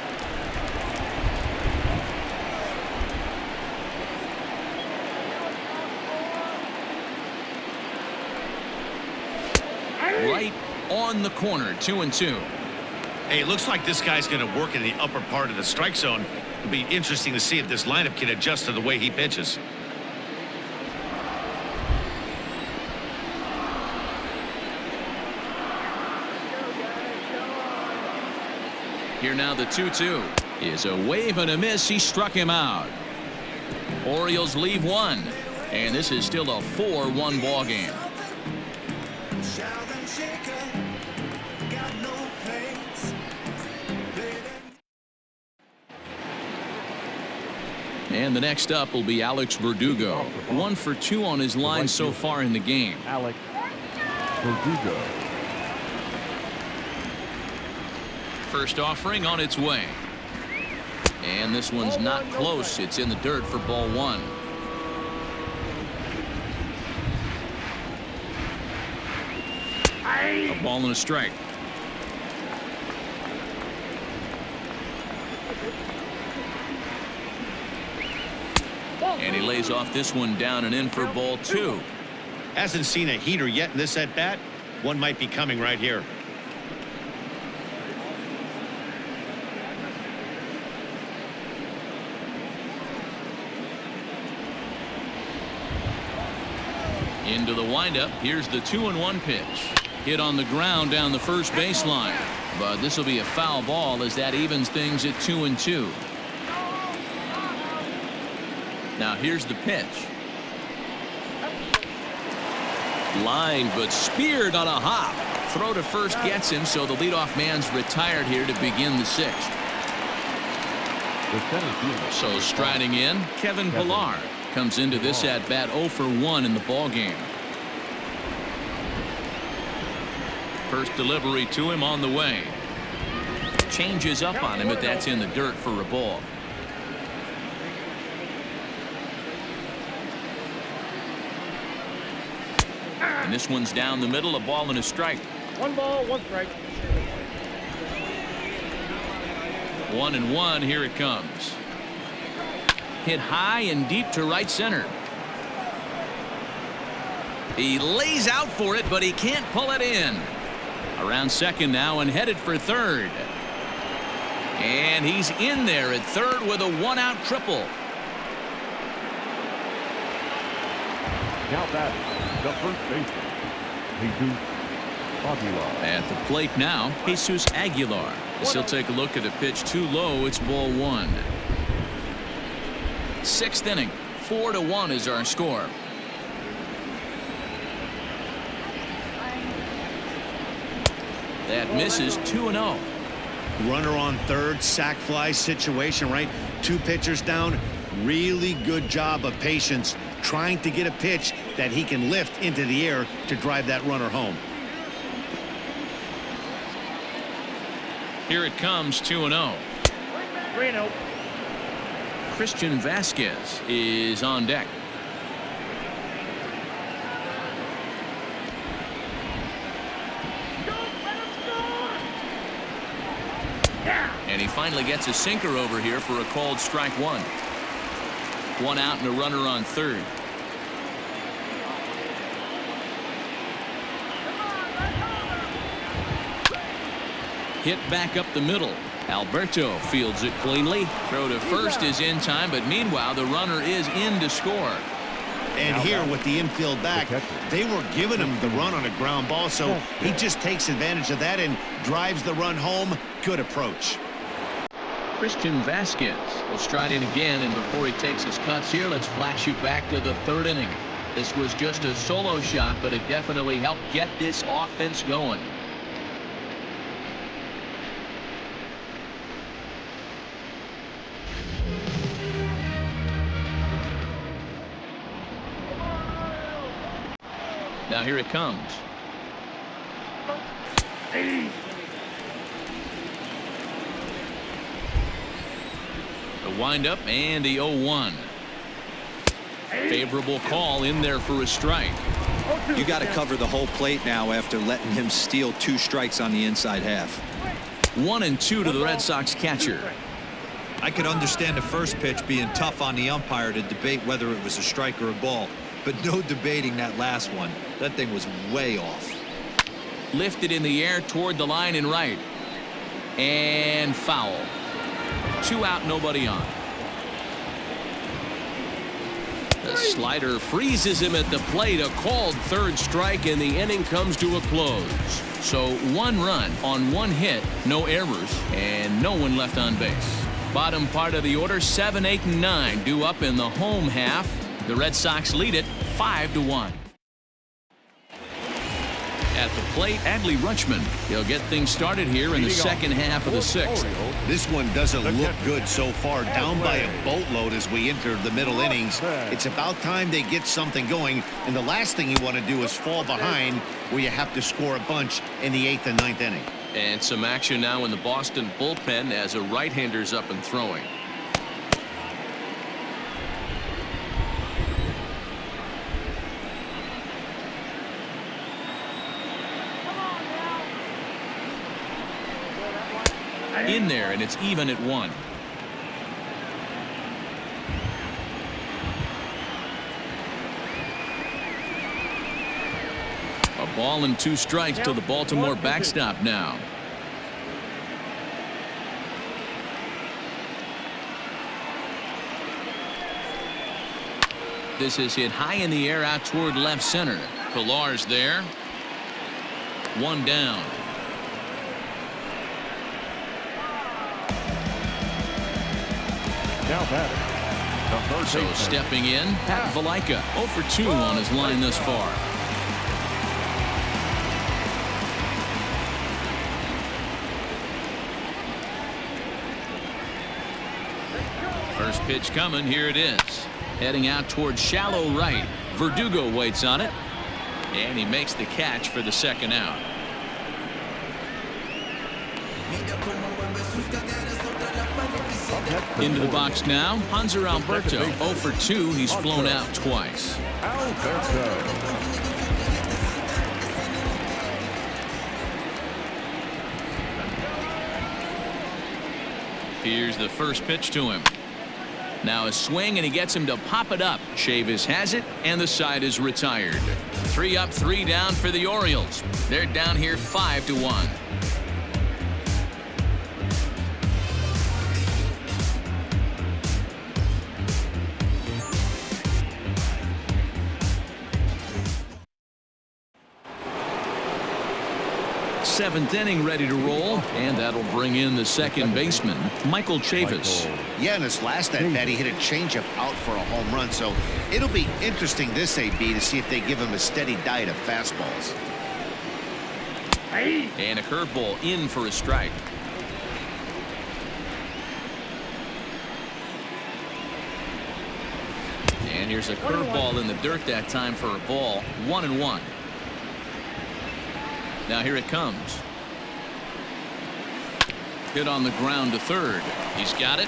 Right on the corner. 2-2. Hey, it looks like this guy's going to work in the upper part of the strike zone. It'll be interesting to see if this lineup can adjust to the way he pitches. Here now the 2-2 is a wave and a miss. He struck him out. Orioles leave 1, and this is still a 4-1 ball game. And the next up will be Alex Verdugo. 1 for 2 on his line so far in the game. Alex Verdugo. First offering on its way. And this one's not close. It's in the dirt for ball 1. A ball and a strike. And he lays off this one down and in for ball 2. Hasn't seen a heater yet in this at-bat. One might be coming right here. Into the windup. Here's the 2-1 pitch. Hit on the ground down the first baseline. But this will be a foul ball as that evens things at 2-2. Now here's the pitch. Line, but speared on a hop. Throw to first gets him, so the leadoff man's retired here to begin the 6th. So striding in, Kevin Pillar comes into this at bat 0 for 1 in the ball game. First delivery to him on the way. Changes up on him, but that's in the dirt for a ball. And this one's down the middle, a ball and a strike. 1 ball, 1 strike. 1-1. Here it comes. Hit high and deep to right center. He lays out for it, but he can't pull it in. Around second now and headed for third. And he's in there at third with a 1-out triple. Now batting, the first baseman, Jesus Aguilar. At the plate now, Jesus Aguilar. As he'll take a look at a pitch too low. It's ball 1. 6th inning, 4-1 is our score. That misses 2-0. Runner on third, sac fly situation, right? 2 pitchers down. Really good job of patience, trying to get a pitch that he can lift into the air to drive that runner home. Here it comes, 2-0. 3-0. Christian Vasquez is on deck. And he finally gets a sinker over here for a called strike one. 1 out and a runner on third. Hit back up the middle. Alberto fields it cleanly. Throw to first is in time, but meanwhile the runner is in to score. And here with the infield back, they were giving him the run on a ground ball, so he just takes advantage of that and drives the run home. Good approach. Christian Vasquez will stride in again, and before he takes his cuts here, let's flash you back to the 3rd inning. This was just a solo shot, but it definitely helped get this offense going. Now here it comes. The windup and the 0-1. Favorable call in there for a strike. You got to cover the whole plate now after letting him steal 2 strikes on the inside half. 1-2 to the Red Sox catcher. I could understand the first pitch being tough on the umpire to debate whether it was a strike or a ball, but no debating that last one. That thing was way off. Lifted in the air toward the line and right. And foul. 2 out, nobody on. The slider freezes him at the plate. A called 3rd strike, and the inning comes to a close. So 1 run on 1 hit, no errors, and no one left on base. Bottom part of the order, 7, 8, and 9 due up in the home half. The Red Sox lead it 5-1. At the plate, Adley Rutschman. He'll get things started here in the second half of the 6th. This one doesn't look good so far. Down by a boatload as we enter the middle innings. It's about time they get something going, and the last thing you want to do is fall behind where you have to score a bunch in the 8th and 9th inning. And some action now in the Boston bullpen as a right-hander's up and throwing. In there, and it's even at 1. A ball and 2 strikes to the Baltimore backstop now. This is hit high in the air out toward left center. Pillar's there. 1 down. Now batting. So stepping in, Pat Valaika, 0 for 2 on his line thus far. First pitch coming, here it is. Heading out toward shallow right. Verdugo waits on it. And he makes the catch for the 2nd out. Into the box now, Hanser Alberto, 0 for 2. He's flown out twice. Alberto. Here's the first pitch to him. Now a swing, and he gets him to pop it up. Chavis has it, and the side is retired. 3 up, 3 down for the Orioles. They're down here 5-1. 7th inning ready to roll, and that'll bring in the second baseman, Michael Chavis. Yeah, in his last at bat, he hit a changeup out for a home run. So it'll be interesting this AB to see if they give him a steady diet of fastballs. And a curveball in for a strike. And here's a curveball in the dirt that time for a ball. 1-1. Now here it comes. Hit on the ground to third. He's got it.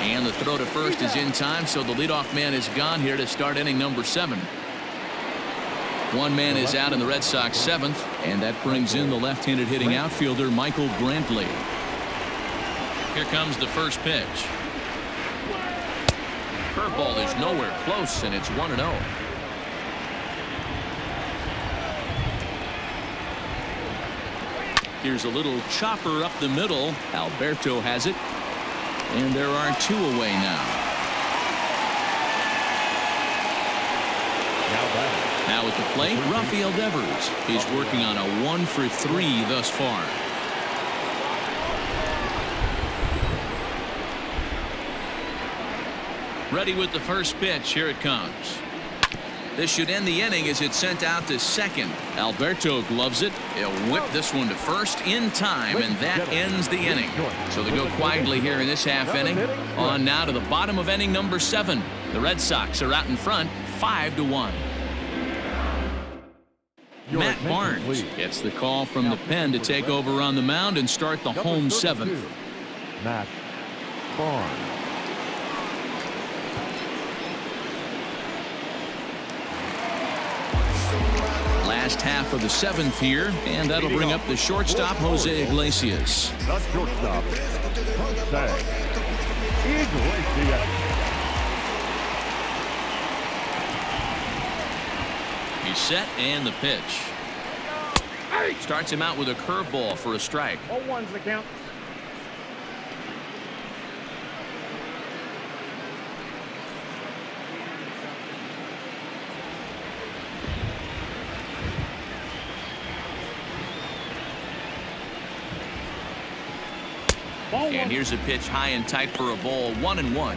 And the throw to first is in time, so the leadoff man is gone here to start inning number 7. One man is out in the Red Sox 7th, and that brings in the left-handed hitting outfielder Michael Brantley. Here comes the first pitch. Curveball is nowhere close, and it's 1-0. Here's a little chopper up the middle. Alberto has it. And there are 2 away now. Now at the plate, Rafael Devers. He's working on a 1 for 3 thus far. Ready with the first pitch. Here it comes. This should end the inning as it's sent out to second. Alberto gloves it. He'll whip this one to first in time, and that ends the inning. So they go quietly here in this half inning. On now to the bottom of inning number 7. The Red Sox are out in front 5-1. Matt Barnes gets the call from the pen to take over on the mound and start the home 7th. Matt Barnes. Last half of the 7th here, and that'll bring up the shortstop, Jose Iglesias. The shortstop, Jose Iglesias. He's set, and the pitch. Starts him out with a curveball for a strike. 0-1's the count. And here's a pitch high and tight for a ball. 1-1.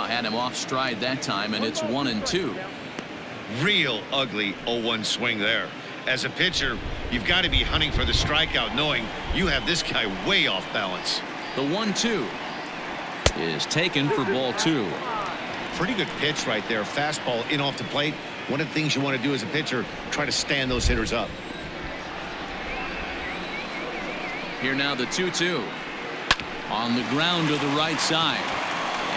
Had him off stride that time, and it's 1-2. Real ugly 0-1 swing there. As a pitcher, you've got to be hunting for the strikeout, knowing you have this guy way off balance. The 1-2 is taken for ball 2. Pretty good pitch right there. Fastball in off the plate. One of the things you want to do as a pitcher, try to stand those hitters up. Here now the 2-2 on the ground to the right side,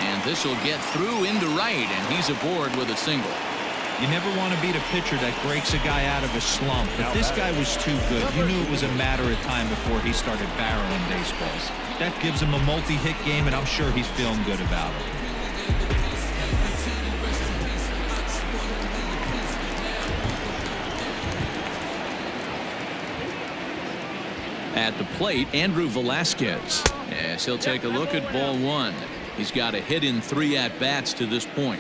and this will get through into right, and he's aboard with a single. You never want to beat a pitcher that breaks a guy out of a slump, but this guy was too good. You knew it was a matter of time before he started barreling baseballs. That gives him a multi-hit game, and I'm sure he's feeling good about it. At the plate, Andrew Velasquez. Yes, he'll take a look at ball 1. He's got a hit in 3 at-bats to this point.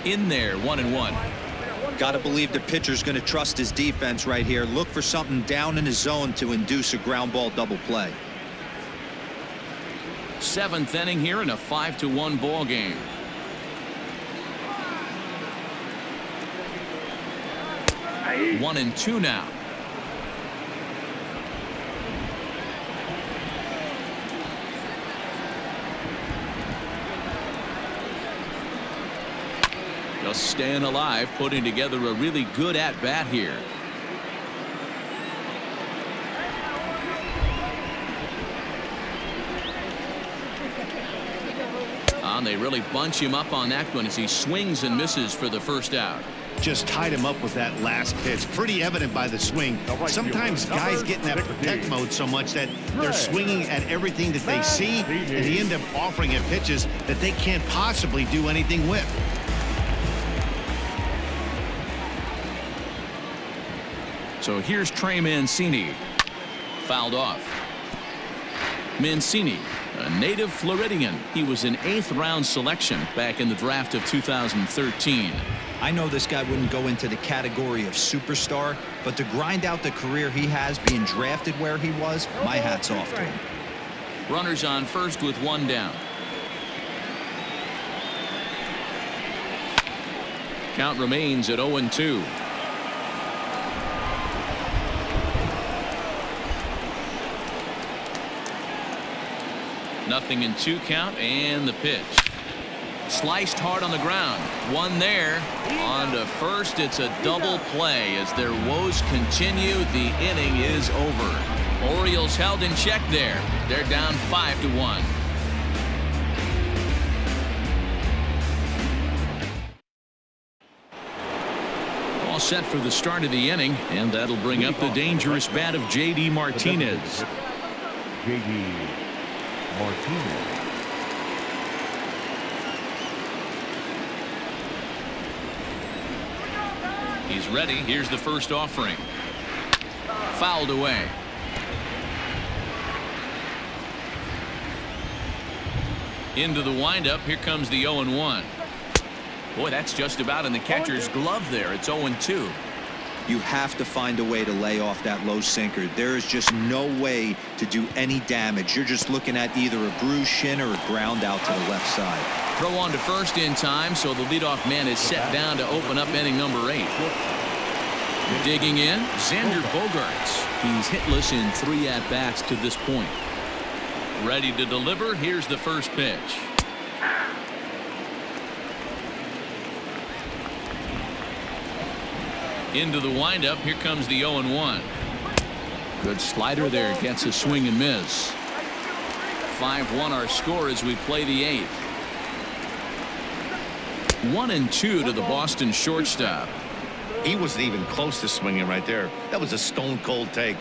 In there, 1-1. Got to believe the pitcher's going to trust his defense right here. Look for something down in his zone to induce a ground ball double play. 7th inning here in a 5-1 ball game. Hey. 1-2 now. Just staying alive, putting together a really good at-bat here. And they really bunch him up on that one as he swings and misses for the first out. just tied him up with that last pitch. Pretty evident by the swing. Sometimes guys get in that protect mode so much that they're swinging at everything that they see, and they end up offering at pitches that they can't possibly do anything with. So here's Trey Mancini. Fouled off. Mancini, a native Floridian. He was an 8th-round selection back in the draft of 2013. I know this guy wouldn't go into the category of superstar, but to grind out the career he has being drafted where he was, my hat's off to him. Runners on first with 1 down. Count remains at 0-2. Nothing in 2 count, and the pitch. Sliced hard on the ground. 1 there. On to first. It's a double play as their woes continue. The inning is over. Orioles held in check there. They're down 5-1. All set for the start of the inning, and that'll bring up the dangerous bat of J.D. Martinez. J.D. Martinez. He's ready. Here's the first offering. Fouled away. Into the windup. Here comes the 0-1. Boy, that's just about in the catcher's glove there. It's 0-2. You have to find a way to lay off that low sinker. There is just no way to do any damage. You're just looking at either a bruised shin or a ground out to the left side. Throw on to first in time, so the leadoff man is set down to open up inning number 8. Digging in, Xander Bogaerts. He's hitless in 3 at-bats to this point. Ready to deliver. Here's the first pitch. Into the windup. Here comes the 0-1. Good slider there. Gets a swing and miss. 5-1 our score as we play the 8th. 1-2 to the Boston shortstop. He wasn't even close to swinging right there. That was a stone cold take.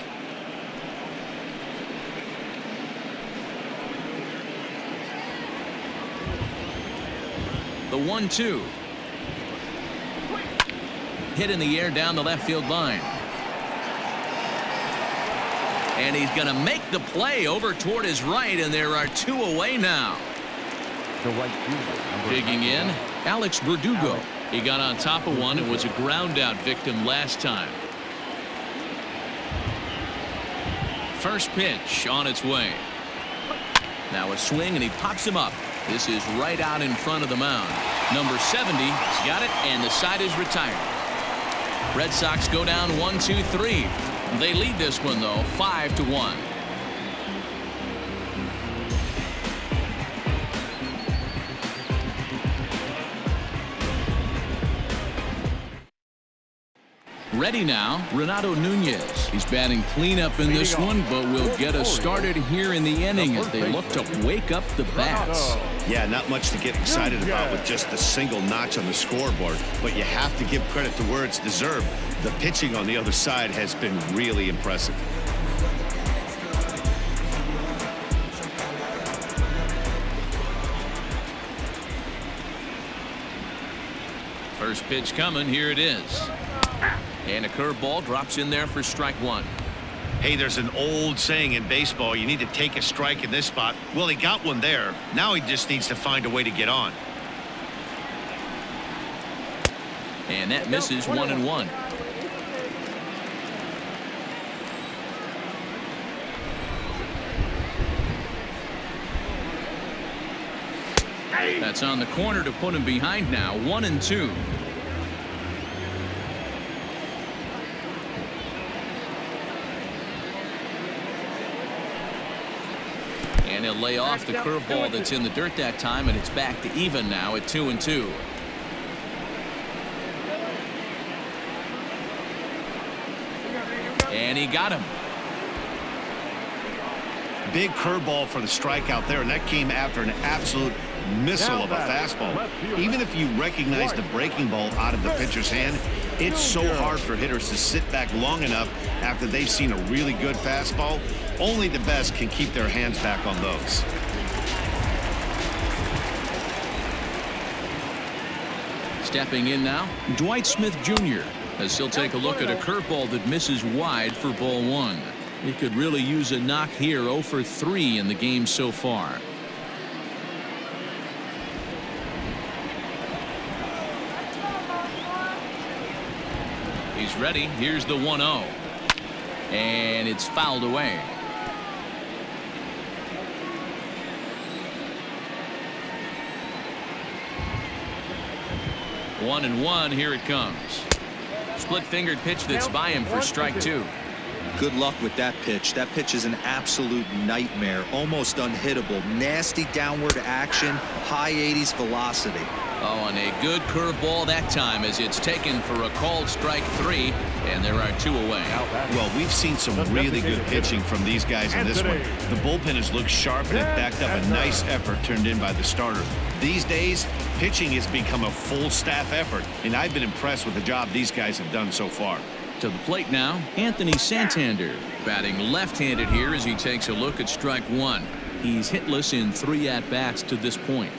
The 1-2. Hit in the air down the left field line. And he's going to make the play over toward his right, and there are 2 away now. The right fielder. Digging in, Alex Verdugo. He got on top of one and was a ground out victim last time. First pitch on its way. Now a swing, and he pops him up. This is right out in front of the mound. Number 70 has got it, and the side is retired. Red Sox go down 1-2-3. They lead this one, though, 5-1. Ready now, Renato Nunez. He's batting cleanup in this one, but will get us started here in the inning as they look to wake up the bats. Yeah, not much to get excited about with just the single notch on the scoreboard, but you have to give credit to where it's deserved. The pitching on the other side has been really impressive. First pitch coming. Here it is. And a curveball drops in there for strike 1. Hey, there's an old saying in baseball, you need to take a strike in this spot. Well, he got one there. Now he just needs to find a way to get on. And that misses 1-1. That's on the corner to put him behind now. 1-2. And he'll lay off the curveball that's in the dirt that time, and it's back to even now at 2-2. And he got him. Big curveball for the strikeout there, and that came after an absolute missile of a fastball. Even if you recognize the breaking ball out of the pitcher's hand, it's so hard for hitters to sit back long enough after they've seen a really good fastball. Only the best can keep their hands back on those. Stepping in now, Dwight Smith Jr. as he'll take a look at a curveball that misses wide for ball one. He could really use a knock here. 0 for 3 in the game so far. He's ready. Here's the 1-0. And it's fouled away. One and one. Here it comes. Split-fingered pitch that's by him for strike two. Good luck with that pitch. That pitch is an absolute nightmare. Almost unhittable. Nasty downward action. High 80s velocity. Oh, and a good curveball that time as it's taken for a called strike three, and there are two away. Well, we've seen some really good pitching from these guys in this one. The bullpen has looked sharp, and it backed up a nice effort turned in by the starter. These days, pitching has become a full staff effort, and I've been impressed with the job these guys have done so far. To the plate now, Anthony Santander, batting left-handed here as he takes a look at strike one. He's hitless in 3 at-bats to this point.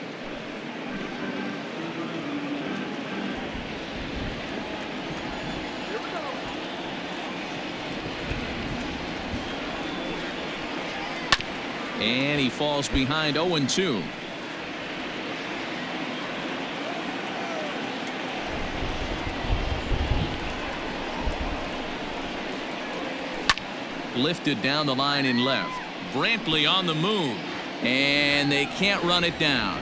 And he falls behind 0-2. Lifted down the line in left. Brantley on the move. And they can't run it down.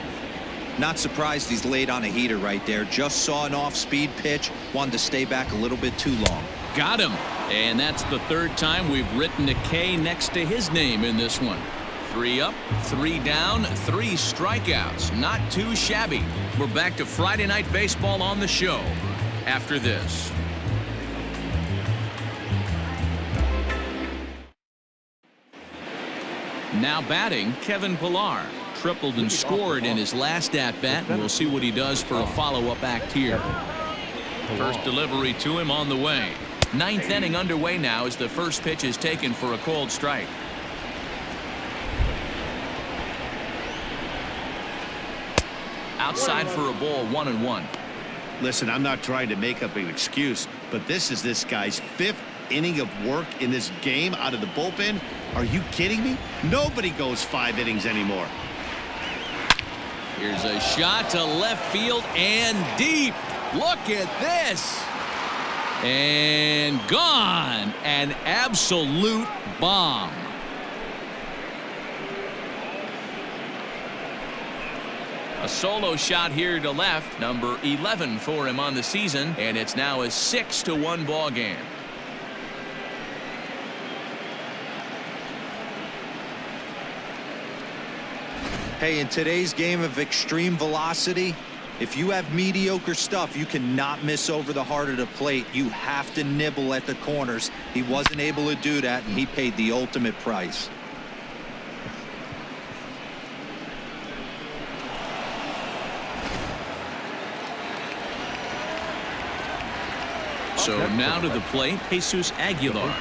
Not surprised he's laid on a heater right there. Just saw an off-speed pitch. Wanted to stay back a little bit too long. Got him. And that's the 3rd time we've written a K next to his name in this one. 3 up, 3 down, 3 strikeouts. Not too shabby. We're back to Friday Night Baseball on the show after this. Now batting, Kevin Pillar. Tripled and scored in his last at-bat. We'll see what he does for a follow-up act here. First delivery to him on the way. 9th inning underway now as the first pitch is taken for a called strike. Outside for a ball, 1-1. Listen, I'm not trying to make up an excuse, but this is this guy's 5th inning of work in this game out of the bullpen. Are you kidding me? Nobody goes 5 innings anymore. Here's a shot to left field and deep. Look at this. And gone. An absolute bomb. A solo shot here to left, number 11 for him on the season, and it's now a 6-1 ball game. Hey, in today's game of extreme velocity, if you have mediocre stuff, you cannot miss over the heart of the plate. You have to nibble at the corners. He wasn't able to do that, and he paid the ultimate price. So now to the plate, Jesus Aguilar.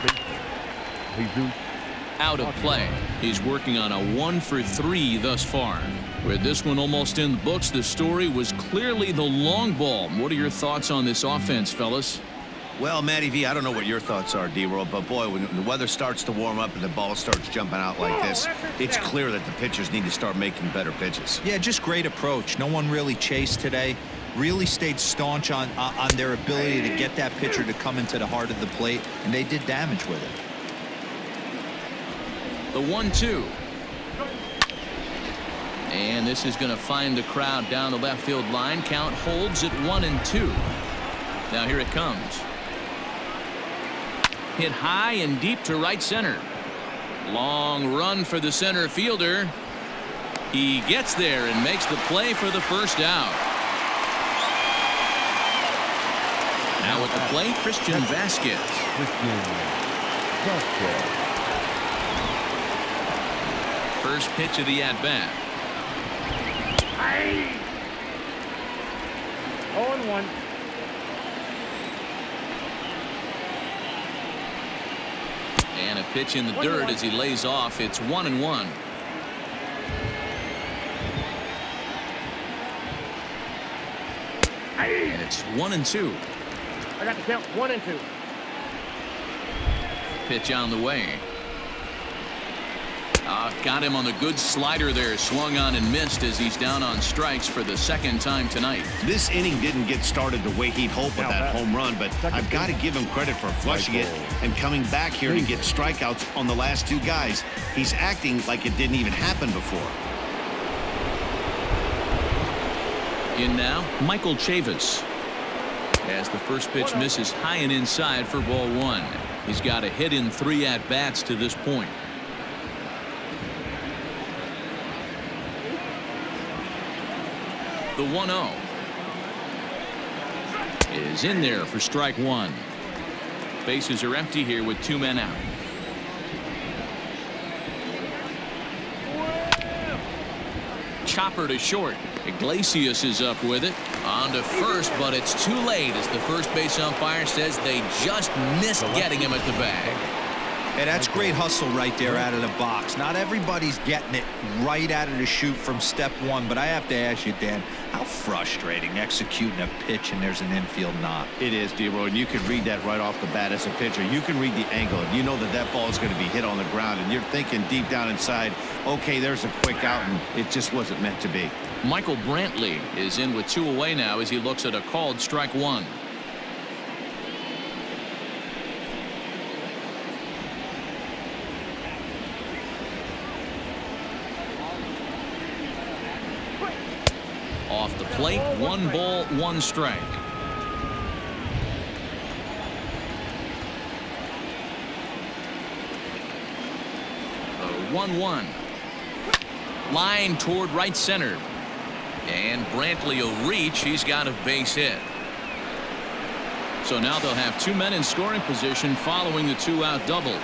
Out of play. He's working on a 1 for 3 thus far. With this one almost in the books, the story was clearly the long ball. What are your thoughts on this offense, fellas? Well, Matty V, I don't know what your thoughts are, D-Roll, but boy, when the weather starts to warm up and the ball starts jumping out like this, it's clear that the pitchers need to start making better pitches. Yeah, just great approach. No one really chased today. Really stayed staunch on their ability to get that pitcher to come into the heart of the plate, and they did damage with it. The 1-2. And this is going to find the crowd down the left field line. Count holds at 1-2. Now here it comes. Hit high and deep to right center. Long run for the center fielder. He gets there and makes the play for the first out. Now at the plate, Christian Vasquez. First pitch of the at-bat. 0-1. And a pitch in the dirt as he lays off. It's 1-1. And it's 1-2. I got the count. 1-2. Pitch on the way. Got him on the good slider there. Swung on and missed as he's down on strikes for the second time tonight. This inning didn't get started the way he'd hoped with that home run, but I've got to give him credit for flushing it and coming back here to get strikeouts on the last two guys. He's acting like it didn't even happen before. In now, Michael Chavis. As the first pitch misses high and inside for ball one. He's got a hit in 3 at-bats to this point. The 1-0 is in there for strike one. Bases are empty here with 2 men out. Chopper to short. Iglesias is up with it. On to first, but it's too late as the first base umpire says they just missed getting him at the bag. Hey, that's great hustle right there out of the box. Not everybody's getting it right out of the chute from step one, but I have to ask you, Dan, how frustrating executing a pitch and there's an infield knock. It is, D-Roy, and you can read that right off the bat as a pitcher. You can read the angle, and you know that that ball is going to be hit on the ground, and you're thinking deep down inside, okay, there's a quick out, and it just wasn't meant to be. Michael Brantley is in with 2 away now as he looks at a called strike one. Off the plate, 1 ball, 1 strike. The 1-1. Line toward right center. And Brantley will reach. He's got a base hit. So now they'll have 2 men in scoring position following the 2-out double.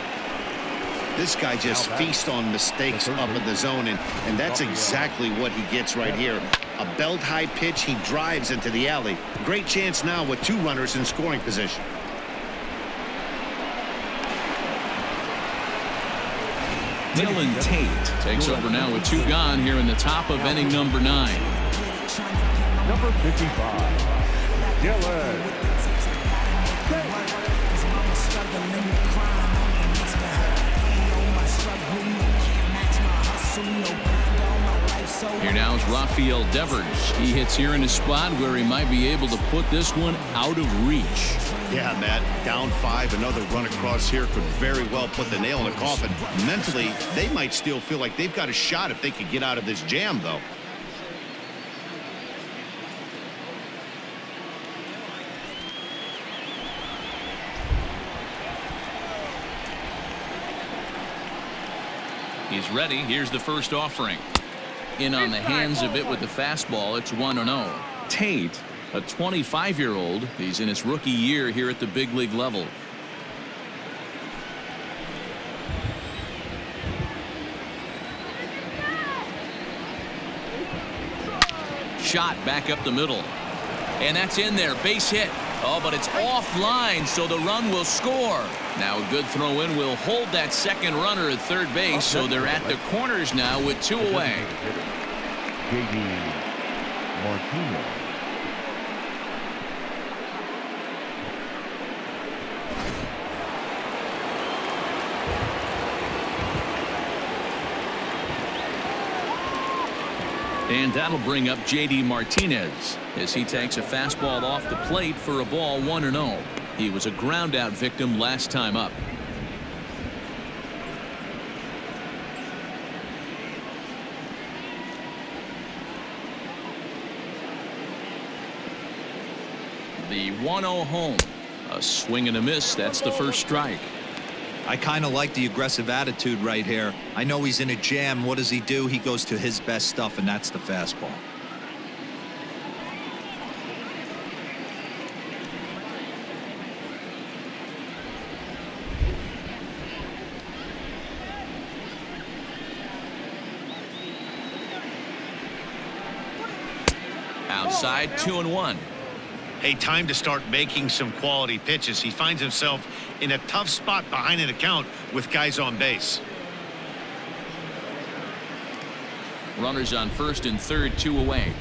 This guy just feasts on mistakes up in the zone, and that's exactly what he gets right here. A belt-high pitch, he drives into the alley. Great chance now with 2 runners in scoring position. Dylan Tate takes over now with 2 gone here in the top of inning number 9. Number 55, Dylan. Here now is Rafael Devers. He hits here in a spot where he might be able to put this one out of reach. Yeah, Matt, down 5, another run across here could very well put the nail in the coffin. Mentally, they might still feel like they've got a shot if they could get out of this jam, though. He's ready. Here's the first offering. In on the hands of it with the fastball. It's 1-0. Tate, a 25-year-old. He's in his rookie year here at the big league level. Shot back up the middle. And that's in there. Base hit. Oh, but it's offline, so the run will score. Now a good throw in will hold that second runner at third base, so they're at the corners now with 2 away. J.D. Martinez. And that'll bring up J.D. Martinez as he takes a fastball off the plate for a ball 1-0. He was a ground out victim last time up. The 1-0 home. A swing and a miss. That's the first strike. I kind of like the aggressive attitude right here. I know he's in a jam. What does he do? He goes to his best stuff, and that's the fastball. Outside, 2-1. Hey, time to start making some quality pitches. He finds himself in a tough spot behind an account with guys on base. Runners on first and third, 2 away.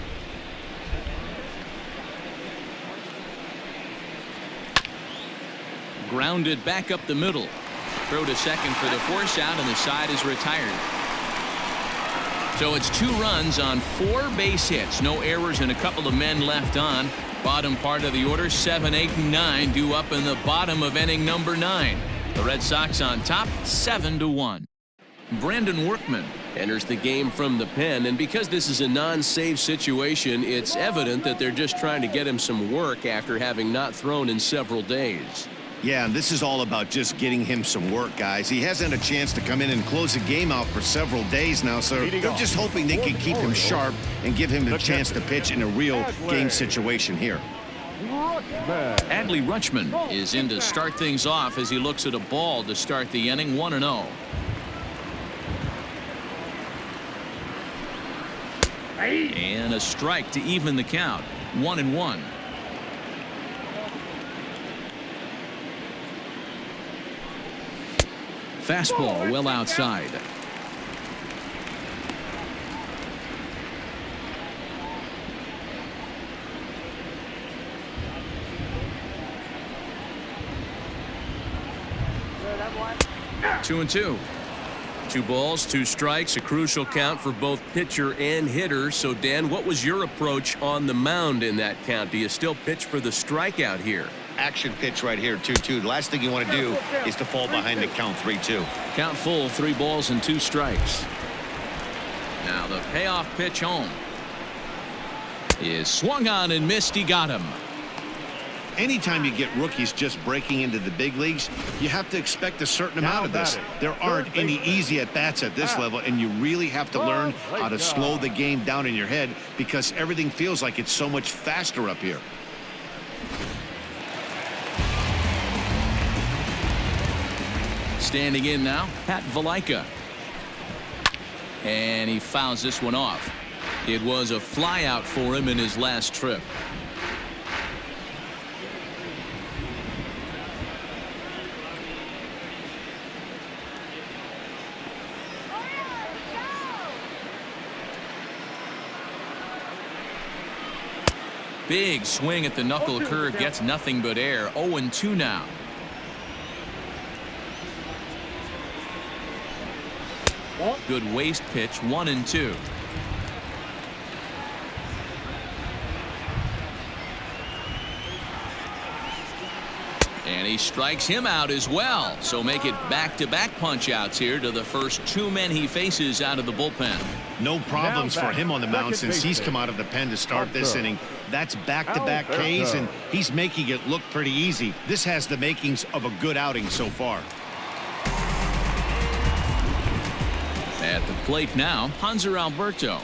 Grounded back up the middle. Throw to second for the force out, and the side is retired. So it's 2 runs on 4 base hits. No errors and a couple of men left on. Bottom part of the order, 7, 8, and 9 due up in the bottom of inning number 9. The Red Sox on top, 7-1. Brandon Workman enters the game from the pen, and because this is a non-save situation, it's evident that they're just trying to get him some work after having not thrown in several days. Yeah, and this is all about just getting him some work, guys. He hasn't had a chance to come in and close the game out for several days now, so they're just hoping they can keep him sharp and give him the chance to pitch in a real game situation here. Adley Rutschman is in to start things off as he looks at a ball to start the inning, 1-0. And a strike to even the count, 1-1. Fastball well outside. Two and two. 2 balls, 2 strikes, a crucial count for both pitcher and hitter. So, Dan, what was your approach on the mound in that count? Do you still pitch for the strikeout here? Action pitch right here, 2-2. The last thing you want to do is to fall behind the count, 3-2. Count full, 3 balls and 2 strikes. Now the payoff pitch home is swung on and missed. He got him. Anytime you get rookies just breaking into the big leagues, you have to expect a certain amount of this. There aren't any easy at-bats at this level, and you really have to learn how to slow the game down in your head because everything feels like it's so much faster up here. Standing in now, Pat Valaika. And he fouls this one off. It was a flyout for him in his last trip. Big swing at the knuckle curve, gets nothing but air. 0-2 now. Good waist pitch, 1-2. And he strikes him out as well. So make it back-to-back punch-outs here to the first 2 men he faces out of the bullpen. No problems for him on the mound since he's come out of the pen to start this inning. That's back-to-back Ks, and he's making it look pretty easy. This has the makings of a good outing so far. At the plate now, Hanser Alberto.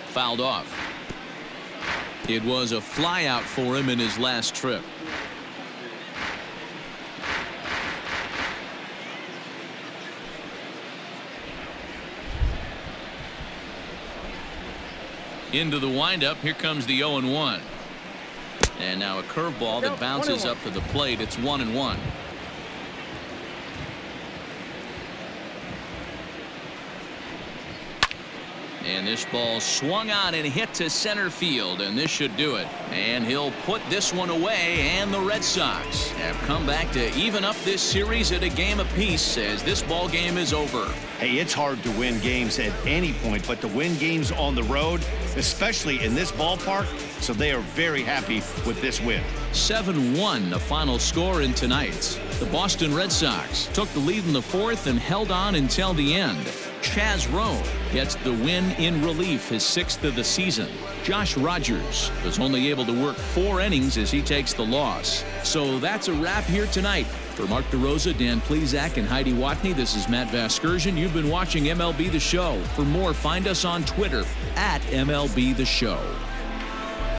Fouled off. It was a flyout for him in his last trip. Into the windup, here comes the 0-1. And now a curveball that bounces up to the plate. It's 1-1. And this ball swung on and hit to center field, and this should do it. And he'll put this one away, and the Red Sox have come back to even up this series at a game apiece as this ball game is over. Hey, it's hard to win games at any point, but to win games on the road, especially in this ballpark, so they are very happy with this win. 7-1 the final score in tonight's. The Boston Red Sox took the lead in the 4th and held on until the end. Chaz Rowe gets the win in relief, his 6th of the season. Josh Rogers was only able to work 4 innings as he takes the loss. So that's a wrap here tonight. For Mark DeRosa, Dan Plesac, and Heidi Watney, this is Matt Vasgersian. You've been watching MLB The Show. For more, find us on Twitter @MLB The Show.